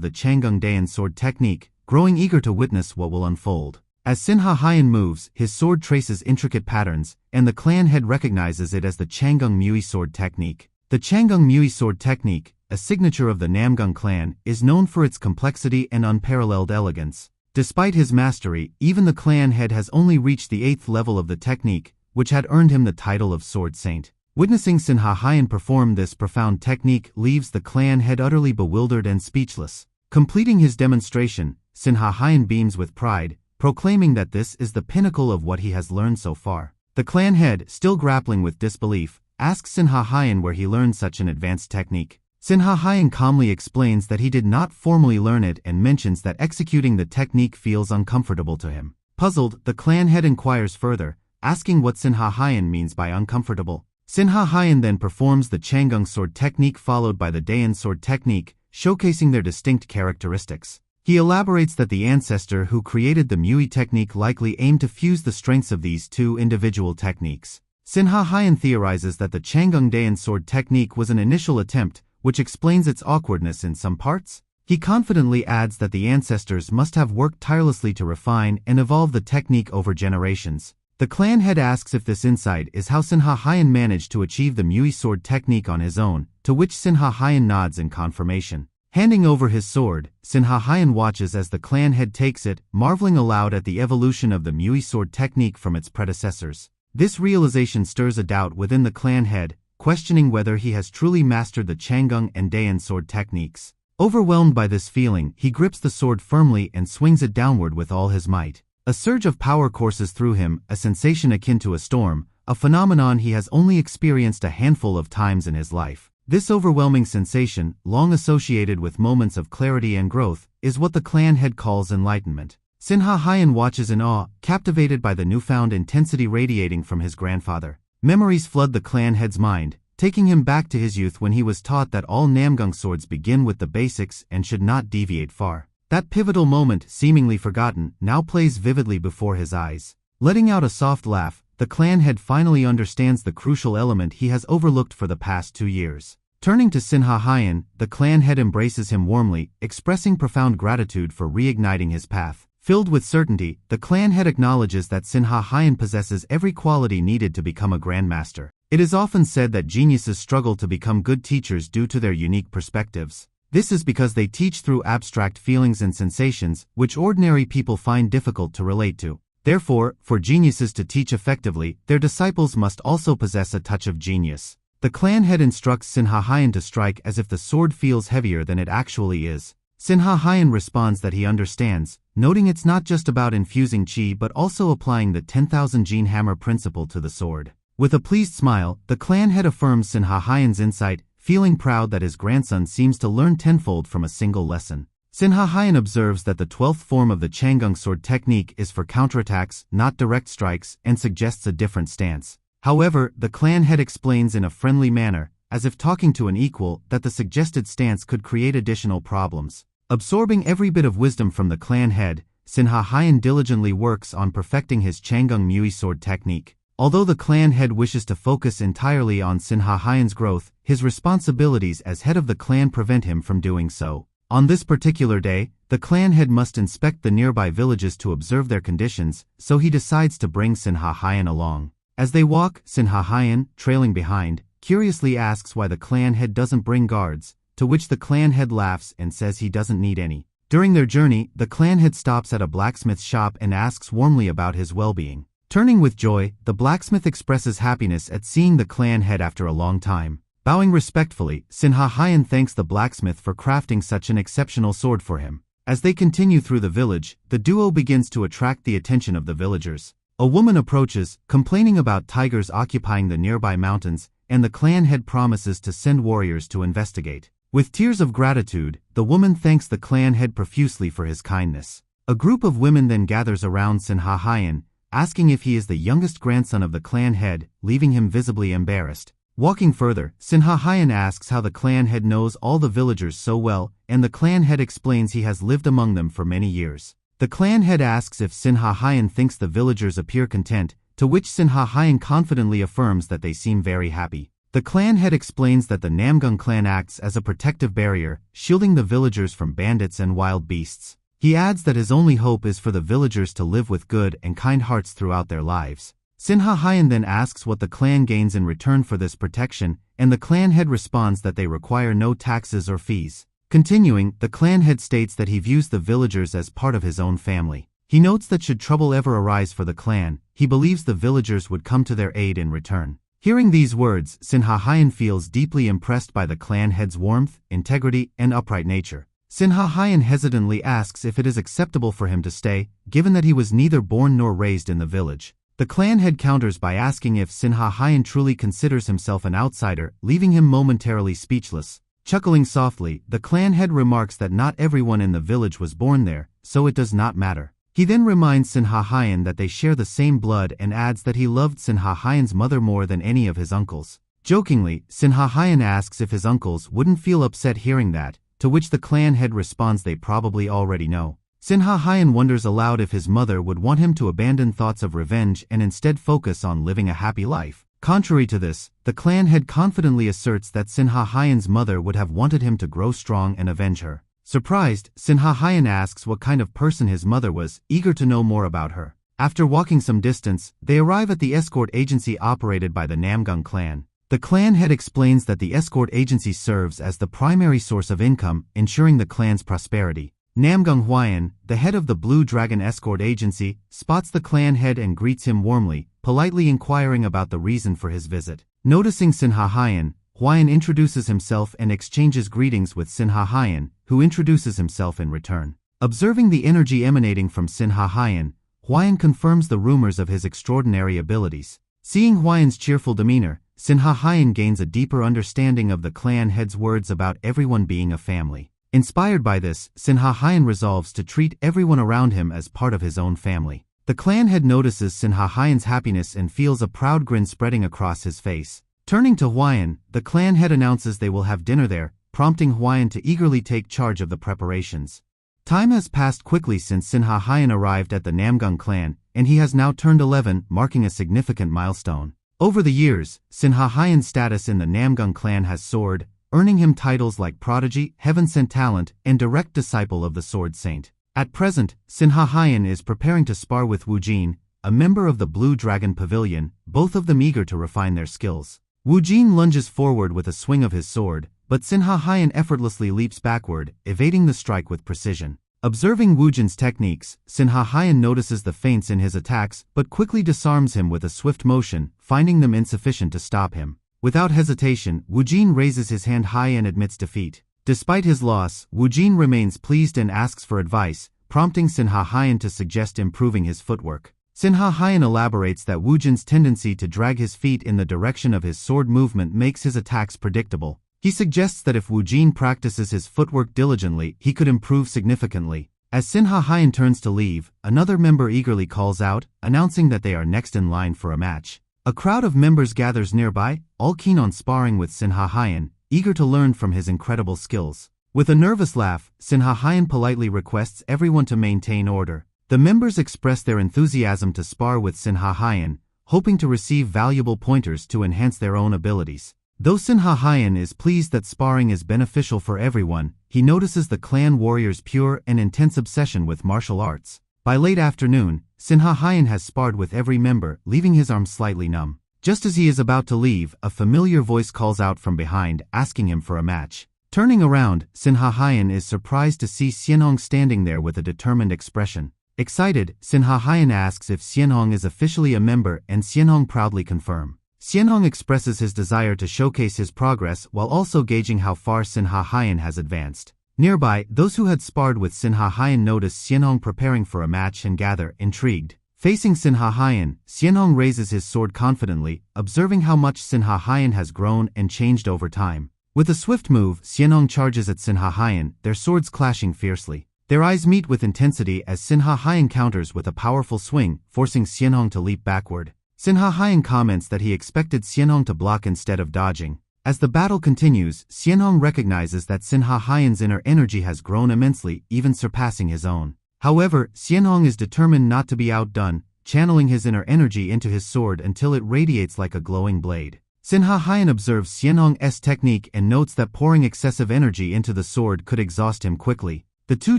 the Changung Daean sword technique, growing eager to witness what will unfold. As Sinha Hyan moves, his sword traces intricate patterns, and the clan head recognizes it as the Changung Mui sword technique. The Changung Mui sword technique, a signature of the Namgung clan, is known for its complexity and unparalleled elegance. Despite his mastery, even the clan head has only reached the 8th level of the technique, which had earned him the title of Sword Saint. Witnessing Sinha Hyan perform this profound technique leaves the clan head utterly bewildered and speechless. Completing his demonstration, Sinha Hyan beams with pride, proclaiming that this is the pinnacle of what he has learned so far. The clan head, still grappling with disbelief, asks Sinha Hyan where he learned such an advanced technique. Sinha Hyan calmly explains that he did not formally learn it and mentions that executing the technique feels uncomfortable to him. Puzzled, the clan head inquires further, asking what Sinha Hyan means by uncomfortable. Sinha Hyan then performs the Changung sword technique followed by the Daean sword technique, showcasing their distinct characteristics. He elaborates that the ancestor who created the Mui technique likely aimed to fuse the strengths of these two individual techniques. Sinha Heian theorizes that the Changung Dayan sword technique was an initial attempt, which explains its awkwardness in some parts. He confidently adds that the ancestors must have worked tirelessly to refine and evolve the technique over generations. The clan head asks if this insight is how Sinha Heian managed to achieve the Mui sword technique on his own, to which Sinha Heian nods in confirmation. Handing over his sword, Sinha Heian watches as the clan head takes it, marveling aloud at the evolution of the Mui sword technique from its predecessors. This realization stirs a doubt within the clan head, questioning whether he has truly mastered the Changung and Dayan sword techniques. Overwhelmed by this feeling, he grips the sword firmly and swings it downward with all his might. A surge of power courses through him, a sensation akin to a storm, a phenomenon he has only experienced a handful of times in his life. This overwhelming sensation, long associated with moments of clarity and growth, is what the clan head calls enlightenment. Sinha Heian watches in awe, captivated by the newfound intensity radiating from his grandfather. Memories flood the clan head's mind, taking him back to his youth when he was taught that all Namgung swords begin with the basics and should not deviate far. That pivotal moment, seemingly forgotten, now plays vividly before his eyes. Letting out a soft laugh, the clan head finally understands the crucial element he has overlooked for the past 2 years. Turning to Sinha Heian, the clan head embraces him warmly, expressing profound gratitude for reigniting his path. Filled with certainty, the clan head acknowledges that Sinha Heian possesses every quality needed to become a grandmaster. It is often said that geniuses struggle to become good teachers due to their unique perspectives. This is because they teach through abstract feelings and sensations, which ordinary people find difficult to relate to. Therefore, for geniuses to teach effectively, their disciples must also possess a touch of genius. The clan head instructs Sinha Heian to strike as if the sword feels heavier than it actually is. Sinha Heian responds that he understands, noting it's not just about infusing chi but also applying the 10,000 gene hammer principle to the sword. With a pleased smile, the clan head affirms Sinha Heian's insight, feeling proud that his grandson seems to learn tenfold from a single lesson. Sinha Heian observes that the 12th form of the Changung sword technique is for counterattacks, not direct strikes, and suggests a different stance. However, the clan head explains in a friendly manner, as if talking to an equal, that the suggested stance could create additional problems. Absorbing every bit of wisdom from the clan head, Sinha Heian diligently works on perfecting his Changung Mui sword technique. Although the clan head wishes to focus entirely on Sinha Heian's growth, his responsibilities as head of the clan prevent him from doing so. On this particular day, the clan head must inspect the nearby villages to observe their conditions, so he decides to bring Sinha Heian along. As they walk, Sinha Heian, trailing behind, curiously asks why the clan head doesn't bring guards, to which the clan head laughs and says he doesn't need any. During their journey, the clan head stops at a blacksmith's shop and asks warmly about his well-being. Turning with joy, the blacksmith expresses happiness at seeing the clan head after a long time. Bowing respectfully, Sinha Heian thanks the blacksmith for crafting such an exceptional sword for him. As they continue through the village, the duo begins to attract the attention of the villagers. A woman approaches, complaining about tigers occupying the nearby mountains, and the clan head promises to send warriors to investigate. With tears of gratitude, the woman thanks the clan head profusely for his kindness. A group of women then gathers around Sinha Heian, asking if he is the youngest grandson of the clan head, leaving him visibly embarrassed. Walking further, Sinha Heian asks how the clan head knows all the villagers so well, and the clan head explains he has lived among them for many years. The clan head asks if Sinha Heian thinks the villagers appear content, to which Sinha Heian confidently affirms that they seem very happy. The clan head explains that the Namgung clan acts as a protective barrier, shielding the villagers from bandits and wild beasts. He adds that his only hope is for the villagers to live with good and kind hearts throughout their lives. Sinha Heian then asks what the clan gains in return for this protection, and the clan head responds that they require no taxes or fees. Continuing, the clan head states that he views the villagers as part of his own family. He notes that should trouble ever arise for the clan, he believes the villagers would come to their aid in return. Hearing these words, Sinha Heian feels deeply impressed by the clan head's warmth, integrity, and upright nature. Sinha Heian hesitantly asks if it is acceptable for him to stay, given that he was neither born nor raised in the village. The clan head counters by asking if Sinha Heian truly considers himself an outsider, leaving him momentarily speechless. Chuckling softly, the clan head remarks that not everyone in the village was born there, so it does not matter. He then reminds Sinha Heian that they share the same blood and adds that he loved Sinha Heian's mother more than any of his uncles. Jokingly, Sinha Heian asks if his uncles wouldn't feel upset hearing that, to which the clan head responds they probably already know. Sin Ha Hyun wonders aloud if his mother would want him to abandon thoughts of revenge and instead focus on living a happy life. Contrary to this, the clan head confidently asserts that Sin Ha Hyun's mother would have wanted him to grow strong and avenge her. Surprised, Sin Ha Hyun asks what kind of person his mother was, eager to know more about her. After walking some distance, they arrive at the escort agency operated by the Namgung clan. The clan head explains that the escort agency serves as the primary source of income, ensuring the clan's prosperity. Namgung Hwayan, the head of the Blue Dragon escort agency, spots the clan head and greets him warmly, politely inquiring about the reason for his visit. Noticing Sin Ha Hyun, Hwayan introduces himself and exchanges greetings with Sin Ha Hyun, who introduces himself in return. Observing the energy emanating from Sin Ha Hyun, Hwayan confirms the rumors of his extraordinary abilities. Seeing Hwayan's cheerful demeanor, Sin Ha Hyun gains a deeper understanding of the clan head's words about everyone being a family. Inspired by this, Sin Ha Hyun resolves to treat everyone around him as part of his own family. The clan head notices Sin Ha Hyun's happiness and feels a proud grin spreading across his face. Turning to Hwayan, the clan head announces they will have dinner there, prompting Hwayan to eagerly take charge of the preparations. Time has passed quickly since Sin Ha Hyun arrived at the Namgung clan, and he has now turned 11, marking a significant milestone. Over the years, Sin Ha Hyun's status in the Namgung clan has soared, earning him titles like Prodigy, Heaven-Sent Talent, and Direct Disciple of the Sword Saint. At present, Sin Ha Hyun is preparing to spar with Wu Jin, a member of the Blue Dragon Pavilion, both of them eager to refine their skills. Wu Jin lunges forward with a swing of his sword, but Sin Ha Hyun effortlessly leaps backward, evading the strike with precision. Observing Wu Jin's techniques, Sin Ha Hyun notices the feints in his attacks but quickly disarms him with a swift motion, finding them insufficient to stop him. Without hesitation, Wu Jin raises his hand high and admits defeat. Despite his loss, Wu Jin remains pleased and asks for advice, prompting Sin Ha Hyun to suggest improving his footwork. Sin Ha Hyun elaborates that Wu Jin's tendency to drag his feet in the direction of his sword movement makes his attacks predictable. He suggests that if Wu Jin practices his footwork diligently, he could improve significantly. As Sin Ha Hyun turns to leave, another member eagerly calls out, announcing that they are next in line for a match. A crowd of members gathers nearby, all keen on sparring with Sin Ha Hyun, eager to learn from his incredible skills. With a nervous laugh, Sin Ha Hyun politely requests everyone to maintain order. The members express their enthusiasm to spar with Sin Ha Hyun, hoping to receive valuable pointers to enhance their own abilities. Though Sin Ha Hyun is pleased that sparring is beneficial for everyone, he notices the clan warrior's pure and intense obsession with martial arts. By late afternoon, Sin Ha Hyun has sparred with every member, leaving his arms slightly numb. Just as he is about to leave, a familiar voice calls out from behind, asking him for a match. Turning around, Sin Ha Hyun is surprised to see Xianhong standing there with a determined expression. Excited, Sin Ha Hyun asks if Xianhong is officially a member, and Xianhong proudly confirms. Xianhong expresses his desire to showcase his progress while also gauging how far Sin Ha Hyun has advanced. Nearby, those who had sparred with Sin Ha Hyun notice Xianhong preparing for a match and gather, intrigued. Facing Sin Ha Hyun, Xianhong raises his sword confidently, observing how much Sin Ha Hyun has grown and changed over time. With a swift move, Xianhong charges at Sin Ha Hyun, their swords clashing fiercely. Their eyes meet with intensity as Sin Ha Hyun counters with a powerful swing, forcing Xianhong to leap backward. Sin Ha Hyun comments that he expected Xianhong to block instead of dodging. As the battle continues, Xianhong recognizes that Sin Ha Hyun's inner energy has grown immensely, even surpassing his own. However, Xianhong is determined not to be outdone, channeling his inner energy into his sword until it radiates like a glowing blade. Sin Ha Hyun observes Xianhong's technique and notes that pouring excessive energy into the sword could exhaust him quickly. The two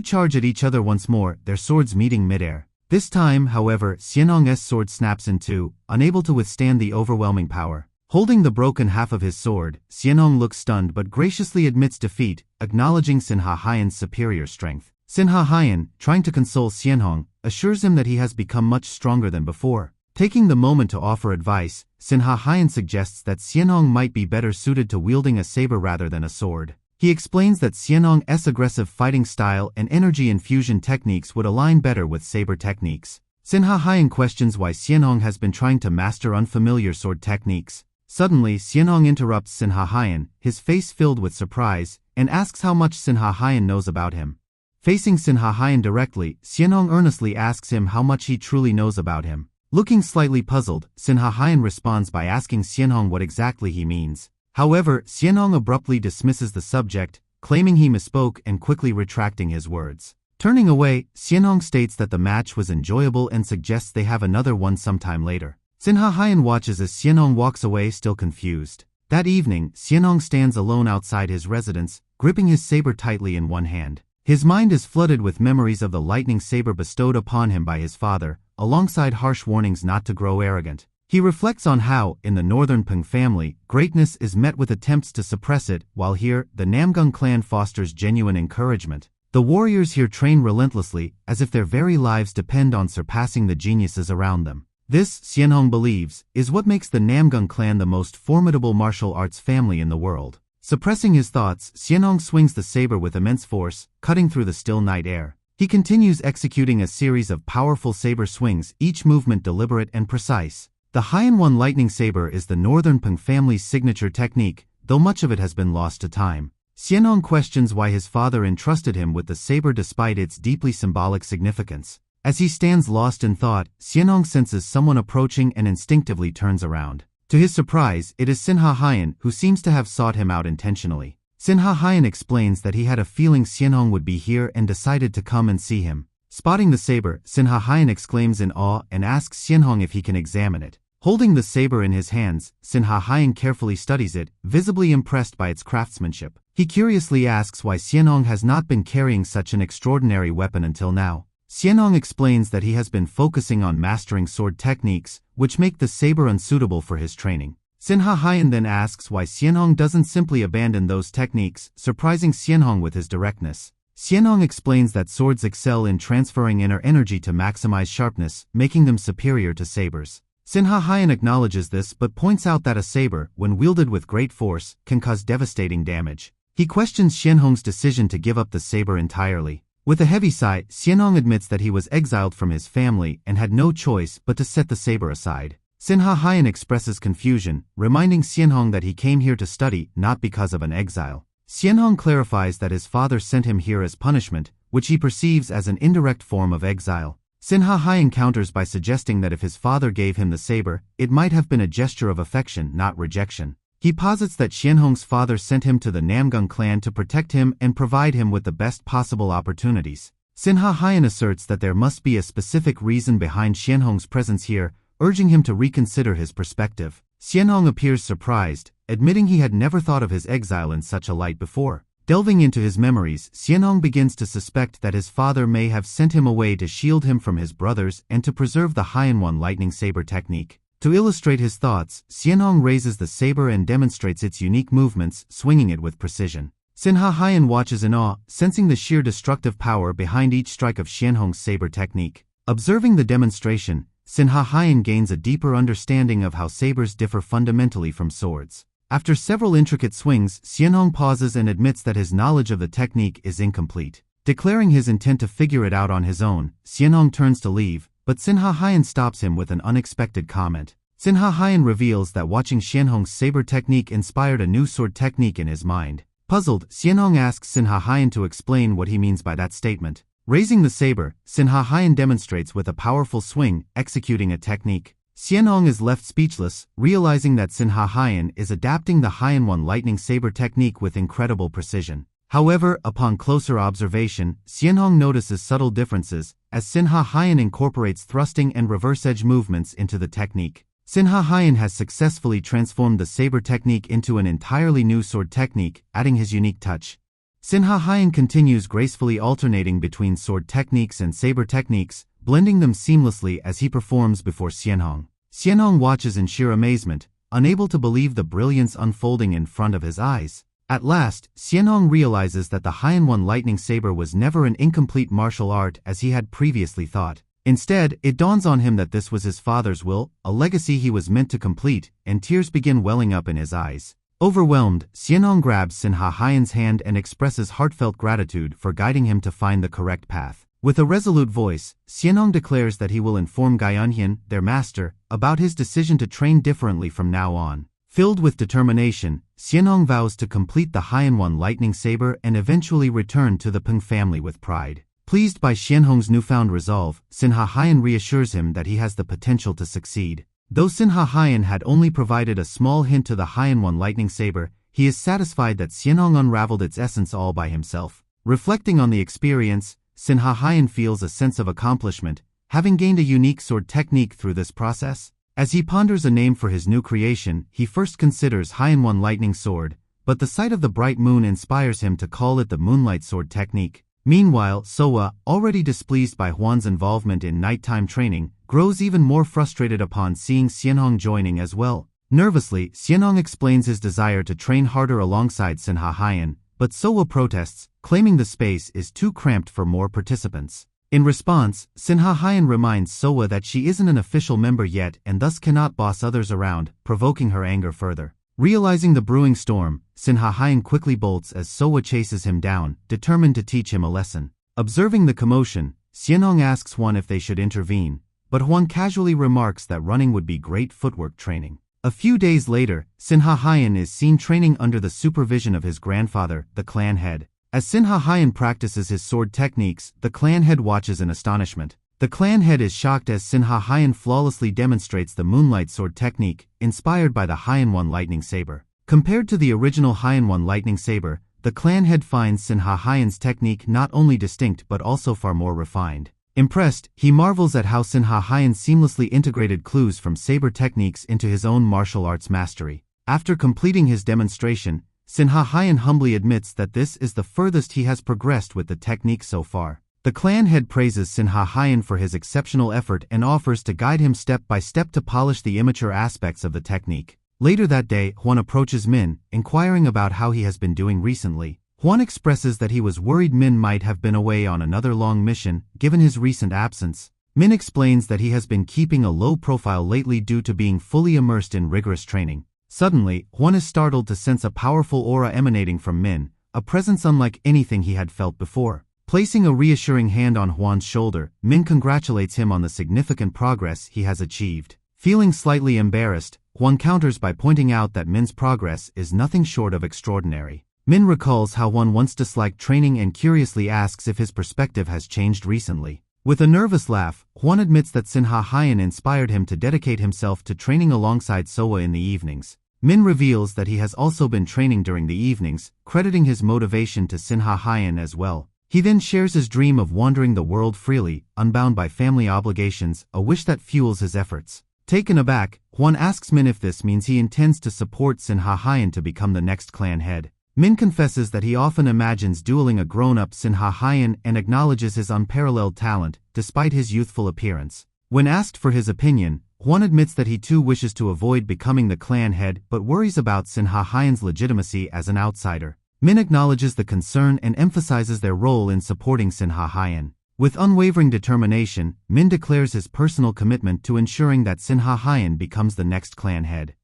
charge at each other once more, their swords meeting midair. This time, however, Xianhong's sword snaps in two, unable to withstand the overwhelming power. Holding the broken half of his sword, Xianhong looks stunned but graciously admits defeat, acknowledging Sin Ha Hyun's superior strength. Sin Ha Hyun, trying to console Xianhong, assures him that he has become much stronger than before. Taking the moment to offer advice, Sin Ha Hyun suggests that Xianhong might be better suited to wielding a saber rather than a sword. He explains that Xianhong's aggressive fighting style and energy infusion techniques would align better with saber techniques. Sin Ha Hyun questions why Xianhong has been trying to master unfamiliar sword techniques. Suddenly, Xianhong interrupts Sin Ha Hyun, his face filled with surprise, and asks how much Sin Ha Hyun knows about him. Facing Sin Ha Hyun directly, Xianhong earnestly asks him how much he truly knows about him. Looking slightly puzzled, Sin Ha Hyun responds by asking Xianhong what exactly he means. However, Xianhong abruptly dismisses the subject, claiming he misspoke and quickly retracting his words. Turning away, Xianhong states that the match was enjoyable and suggests they have another one sometime later. Sinha Haiyan watches as Xianhong walks away, still confused. That evening, Xianhong stands alone outside his residence, gripping his saber tightly in one hand. His mind is flooded with memories of the lightning saber bestowed upon him by his father, alongside harsh warnings not to grow arrogant. He reflects on how, in the northern Peng family, greatness is met with attempts to suppress it, while here, the Namgung clan fosters genuine encouragement. The warriors here train relentlessly, as if their very lives depend on surpassing the geniuses around them. This, Xianhong believes, is what makes the Namgung clan the most formidable martial arts family in the world. Suppressing his thoughts, Xianhong swings the saber with immense force, cutting through the still night air. He continues executing a series of powerful saber swings, each movement deliberate and precise. The Haiyan One lightning saber is the northern Peng family's signature technique, though much of it has been lost to time. Xianhong questions why his father entrusted him with the saber despite its deeply symbolic significance. As he stands lost in thought, Xianhong senses someone approaching and instinctively turns around. To his surprise, it is Sinha Haiyan, who seems to have sought him out intentionally. Sinha Haiyan explains that he had a feeling Xianhong would be here and decided to come and see him. Spotting the saber, Sinha Haiyan exclaims in awe and asks Xianhong if he can examine it. Holding the saber in his hands, Sinha Haiyan carefully studies it, visibly impressed by its craftsmanship. He curiously asks why Xianhong has not been carrying such an extraordinary weapon until now. Xianhong explains that he has been focusing on mastering sword techniques, which make the saber unsuitable for his training. Sinha Haiyan then asks why Xianhong doesn't simply abandon those techniques, surprising Xianhong with his directness. Xianhong explains that swords excel in transferring inner energy to maximize sharpness, making them superior to sabers. Sinha Haiyan acknowledges this but points out that a saber, when wielded with great force, can cause devastating damage. He questions Xianhong's decision to give up the saber entirely. With a heavy sigh, Xianhong admits that he was exiled from his family and had no choice but to set the saber aside. Sinha Haiyan expresses confusion, reminding Xianhong that he came here to study, not because of an exile. Xianhong clarifies that his father sent him here as punishment, which he perceives as an indirect form of exile. Sinha Haiyan counters by suggesting that if his father gave him the saber, it might have been a gesture of affection, not rejection. He posits that Xianhong's father sent him to the Namgung clan to protect him and provide him with the best possible opportunities. Sinha Haiyan asserts that there must be a specific reason behind Xianhong's presence here, urging him to reconsider his perspective. Xianhong appears surprised, admitting he had never thought of his exile in such a light before. Delving into his memories, Xianhong begins to suspect that his father may have sent him away to shield him from his brothers and to preserve the Haiyan One lightning saber technique. To illustrate his thoughts, Xianhong raises the saber and demonstrates its unique movements, swinging it with precision. Sinha Haiyan watches in awe, sensing the sheer destructive power behind each strike of Xianhong's saber technique. Observing the demonstration, Sinha Haiyan gains a deeper understanding of how sabers differ fundamentally from swords. After several intricate swings, Xianhong pauses and admits that his knowledge of the technique is incomplete. Declaring his intent to figure it out on his own, Xianhong turns to leave, but Sinha Haiyan stops him with an unexpected comment. Sinha Haiyan reveals that watching Xianhong's saber technique inspired a new sword technique in his mind. Puzzled, Xianhong asks Sinha Haiyan to explain what he means by that statement. Raising the saber, Sinha Haiyan demonstrates with a powerful swing, executing a technique. Xianhong is left speechless, realizing that Sinha Haiyan is adapting the Haiyan One lightning saber technique with incredible precision. However, upon closer observation, Xianhong notices subtle differences, as Sinha Haiyan incorporates thrusting and reverse edge movements into the technique. Sinha Haiyan has successfully transformed the saber technique into an entirely new sword technique, adding his unique touch. Sinha Haiyan continues gracefully alternating between sword techniques and saber techniques, blending them seamlessly as he performs before Xianhong. Xianhong watches in sheer amazement, unable to believe the brilliance unfolding in front of his eyes. At last, Xianhong realizes that the Haiyan One lightning saber was never an incomplete martial art as he had previously thought. Instead, it dawns on him that this was his father's will, a legacy he was meant to complete, and tears begin welling up in his eyes. Overwhelmed, Xianhong grabs Sinha Haiyan's hand and expresses heartfelt gratitude for guiding him to find the correct path. With a resolute voice, Xianhong declares that he will inform Guiyunyan, their master, about his decision to train differently from now on. Filled with determination, Xianhong vows to complete the Haiyan One lightning saber and eventually return to the Peng family with pride. Pleased by Xianhong's newfound resolve, Sinha Haiyan reassures him that he has the potential to succeed. Though Sinha Haiyan had only provided a small hint to the Haiyan One lightning saber, he is satisfied that Xianhong unraveled its essence all by himself. Reflecting on the experience, Sin Ha Haiyan feels a sense of accomplishment, having gained a unique sword technique through this process. As he ponders a name for his new creation, he first considers Haiyan One Lightning Sword, but the sight of the bright moon inspires him to call it the Moonlight Sword technique. Meanwhile, Sowa, already displeased by Huan's involvement in nighttime training, grows even more frustrated upon seeing Xianhong joining as well. Nervously, Xianhong explains his desire to train harder alongside Sin Ha Haiyan, but Sowa protests, claiming the space is too cramped for more participants. In response, Sin Ha Haiyan reminds Sowa that she isn't an official member yet and thus cannot boss others around, provoking her anger further. Realizing the brewing storm, Sin Ha Haiyan quickly bolts as Sowa chases him down, determined to teach him a lesson. Observing the commotion, Xianhong asks Huan if they should intervene, but Huan casually remarks that running would be great footwork training. A few days later, Sin Ha Haiyan is seen training under the supervision of his grandfather, the clan head. As Sin Ha Haiyan practices his sword techniques, the clan head watches in astonishment. The clan head is shocked as Sin Ha Haiyan flawlessly demonstrates the Moonlight Sword technique, inspired by the Haiyan One Lightning Saber. Compared to the original Haiyan One Lightning Saber, the clan head finds Sin Ha Haiyan's technique not only distinct but also far more refined. Impressed, he marvels at how Sin Ha Haiyan seamlessly integrated clues from saber techniques into his own martial arts mastery. After completing his demonstration, Sin Ha Haiyan humbly admits that this is the furthest he has progressed with the technique so far. The clan head praises Sin Ha Haiyan for his exceptional effort and offers to guide him step by step to polish the immature aspects of the technique. Later that day, Huan approaches Min, inquiring about how he has been doing recently. Huan expresses that he was worried Min might have been away on another long mission, given his recent absence. Min explains that he has been keeping a low profile lately due to being fully immersed in rigorous training. Suddenly, Huan is startled to sense a powerful aura emanating from Min, a presence unlike anything he had felt before. Placing a reassuring hand on Huan's shoulder, Min congratulates him on the significant progress he has achieved. Feeling slightly embarrassed, Huan counters by pointing out that Min's progress is nothing short of extraordinary. Min recalls how Huan once disliked training and curiously asks if his perspective has changed recently. With a nervous laugh, Huan admits that Sin Ha Haiyan inspired him to dedicate himself to training alongside Sowa in the evenings. Min reveals that he has also been training during the evenings, crediting his motivation to Sin Ha Haiyan as well. He then shares his dream of wandering the world freely, unbound by family obligations, a wish that fuels his efforts. Taken aback, Huan asks Min if this means he intends to support Sin Ha Haiyan to become the next clan head. Min confesses that he often imagines dueling a grown-up Sin Ha Haiyan and acknowledges his unparalleled talent, despite his youthful appearance. When asked for his opinion, Huan admits that he too wishes to avoid becoming the clan head but worries about Sin Ha Haiyan's legitimacy as an outsider. Min acknowledges the concern and emphasizes their role in supporting Sin Ha Haiyan. With unwavering determination, Min declares his personal commitment to ensuring that Sin Ha Haiyan becomes the next clan head.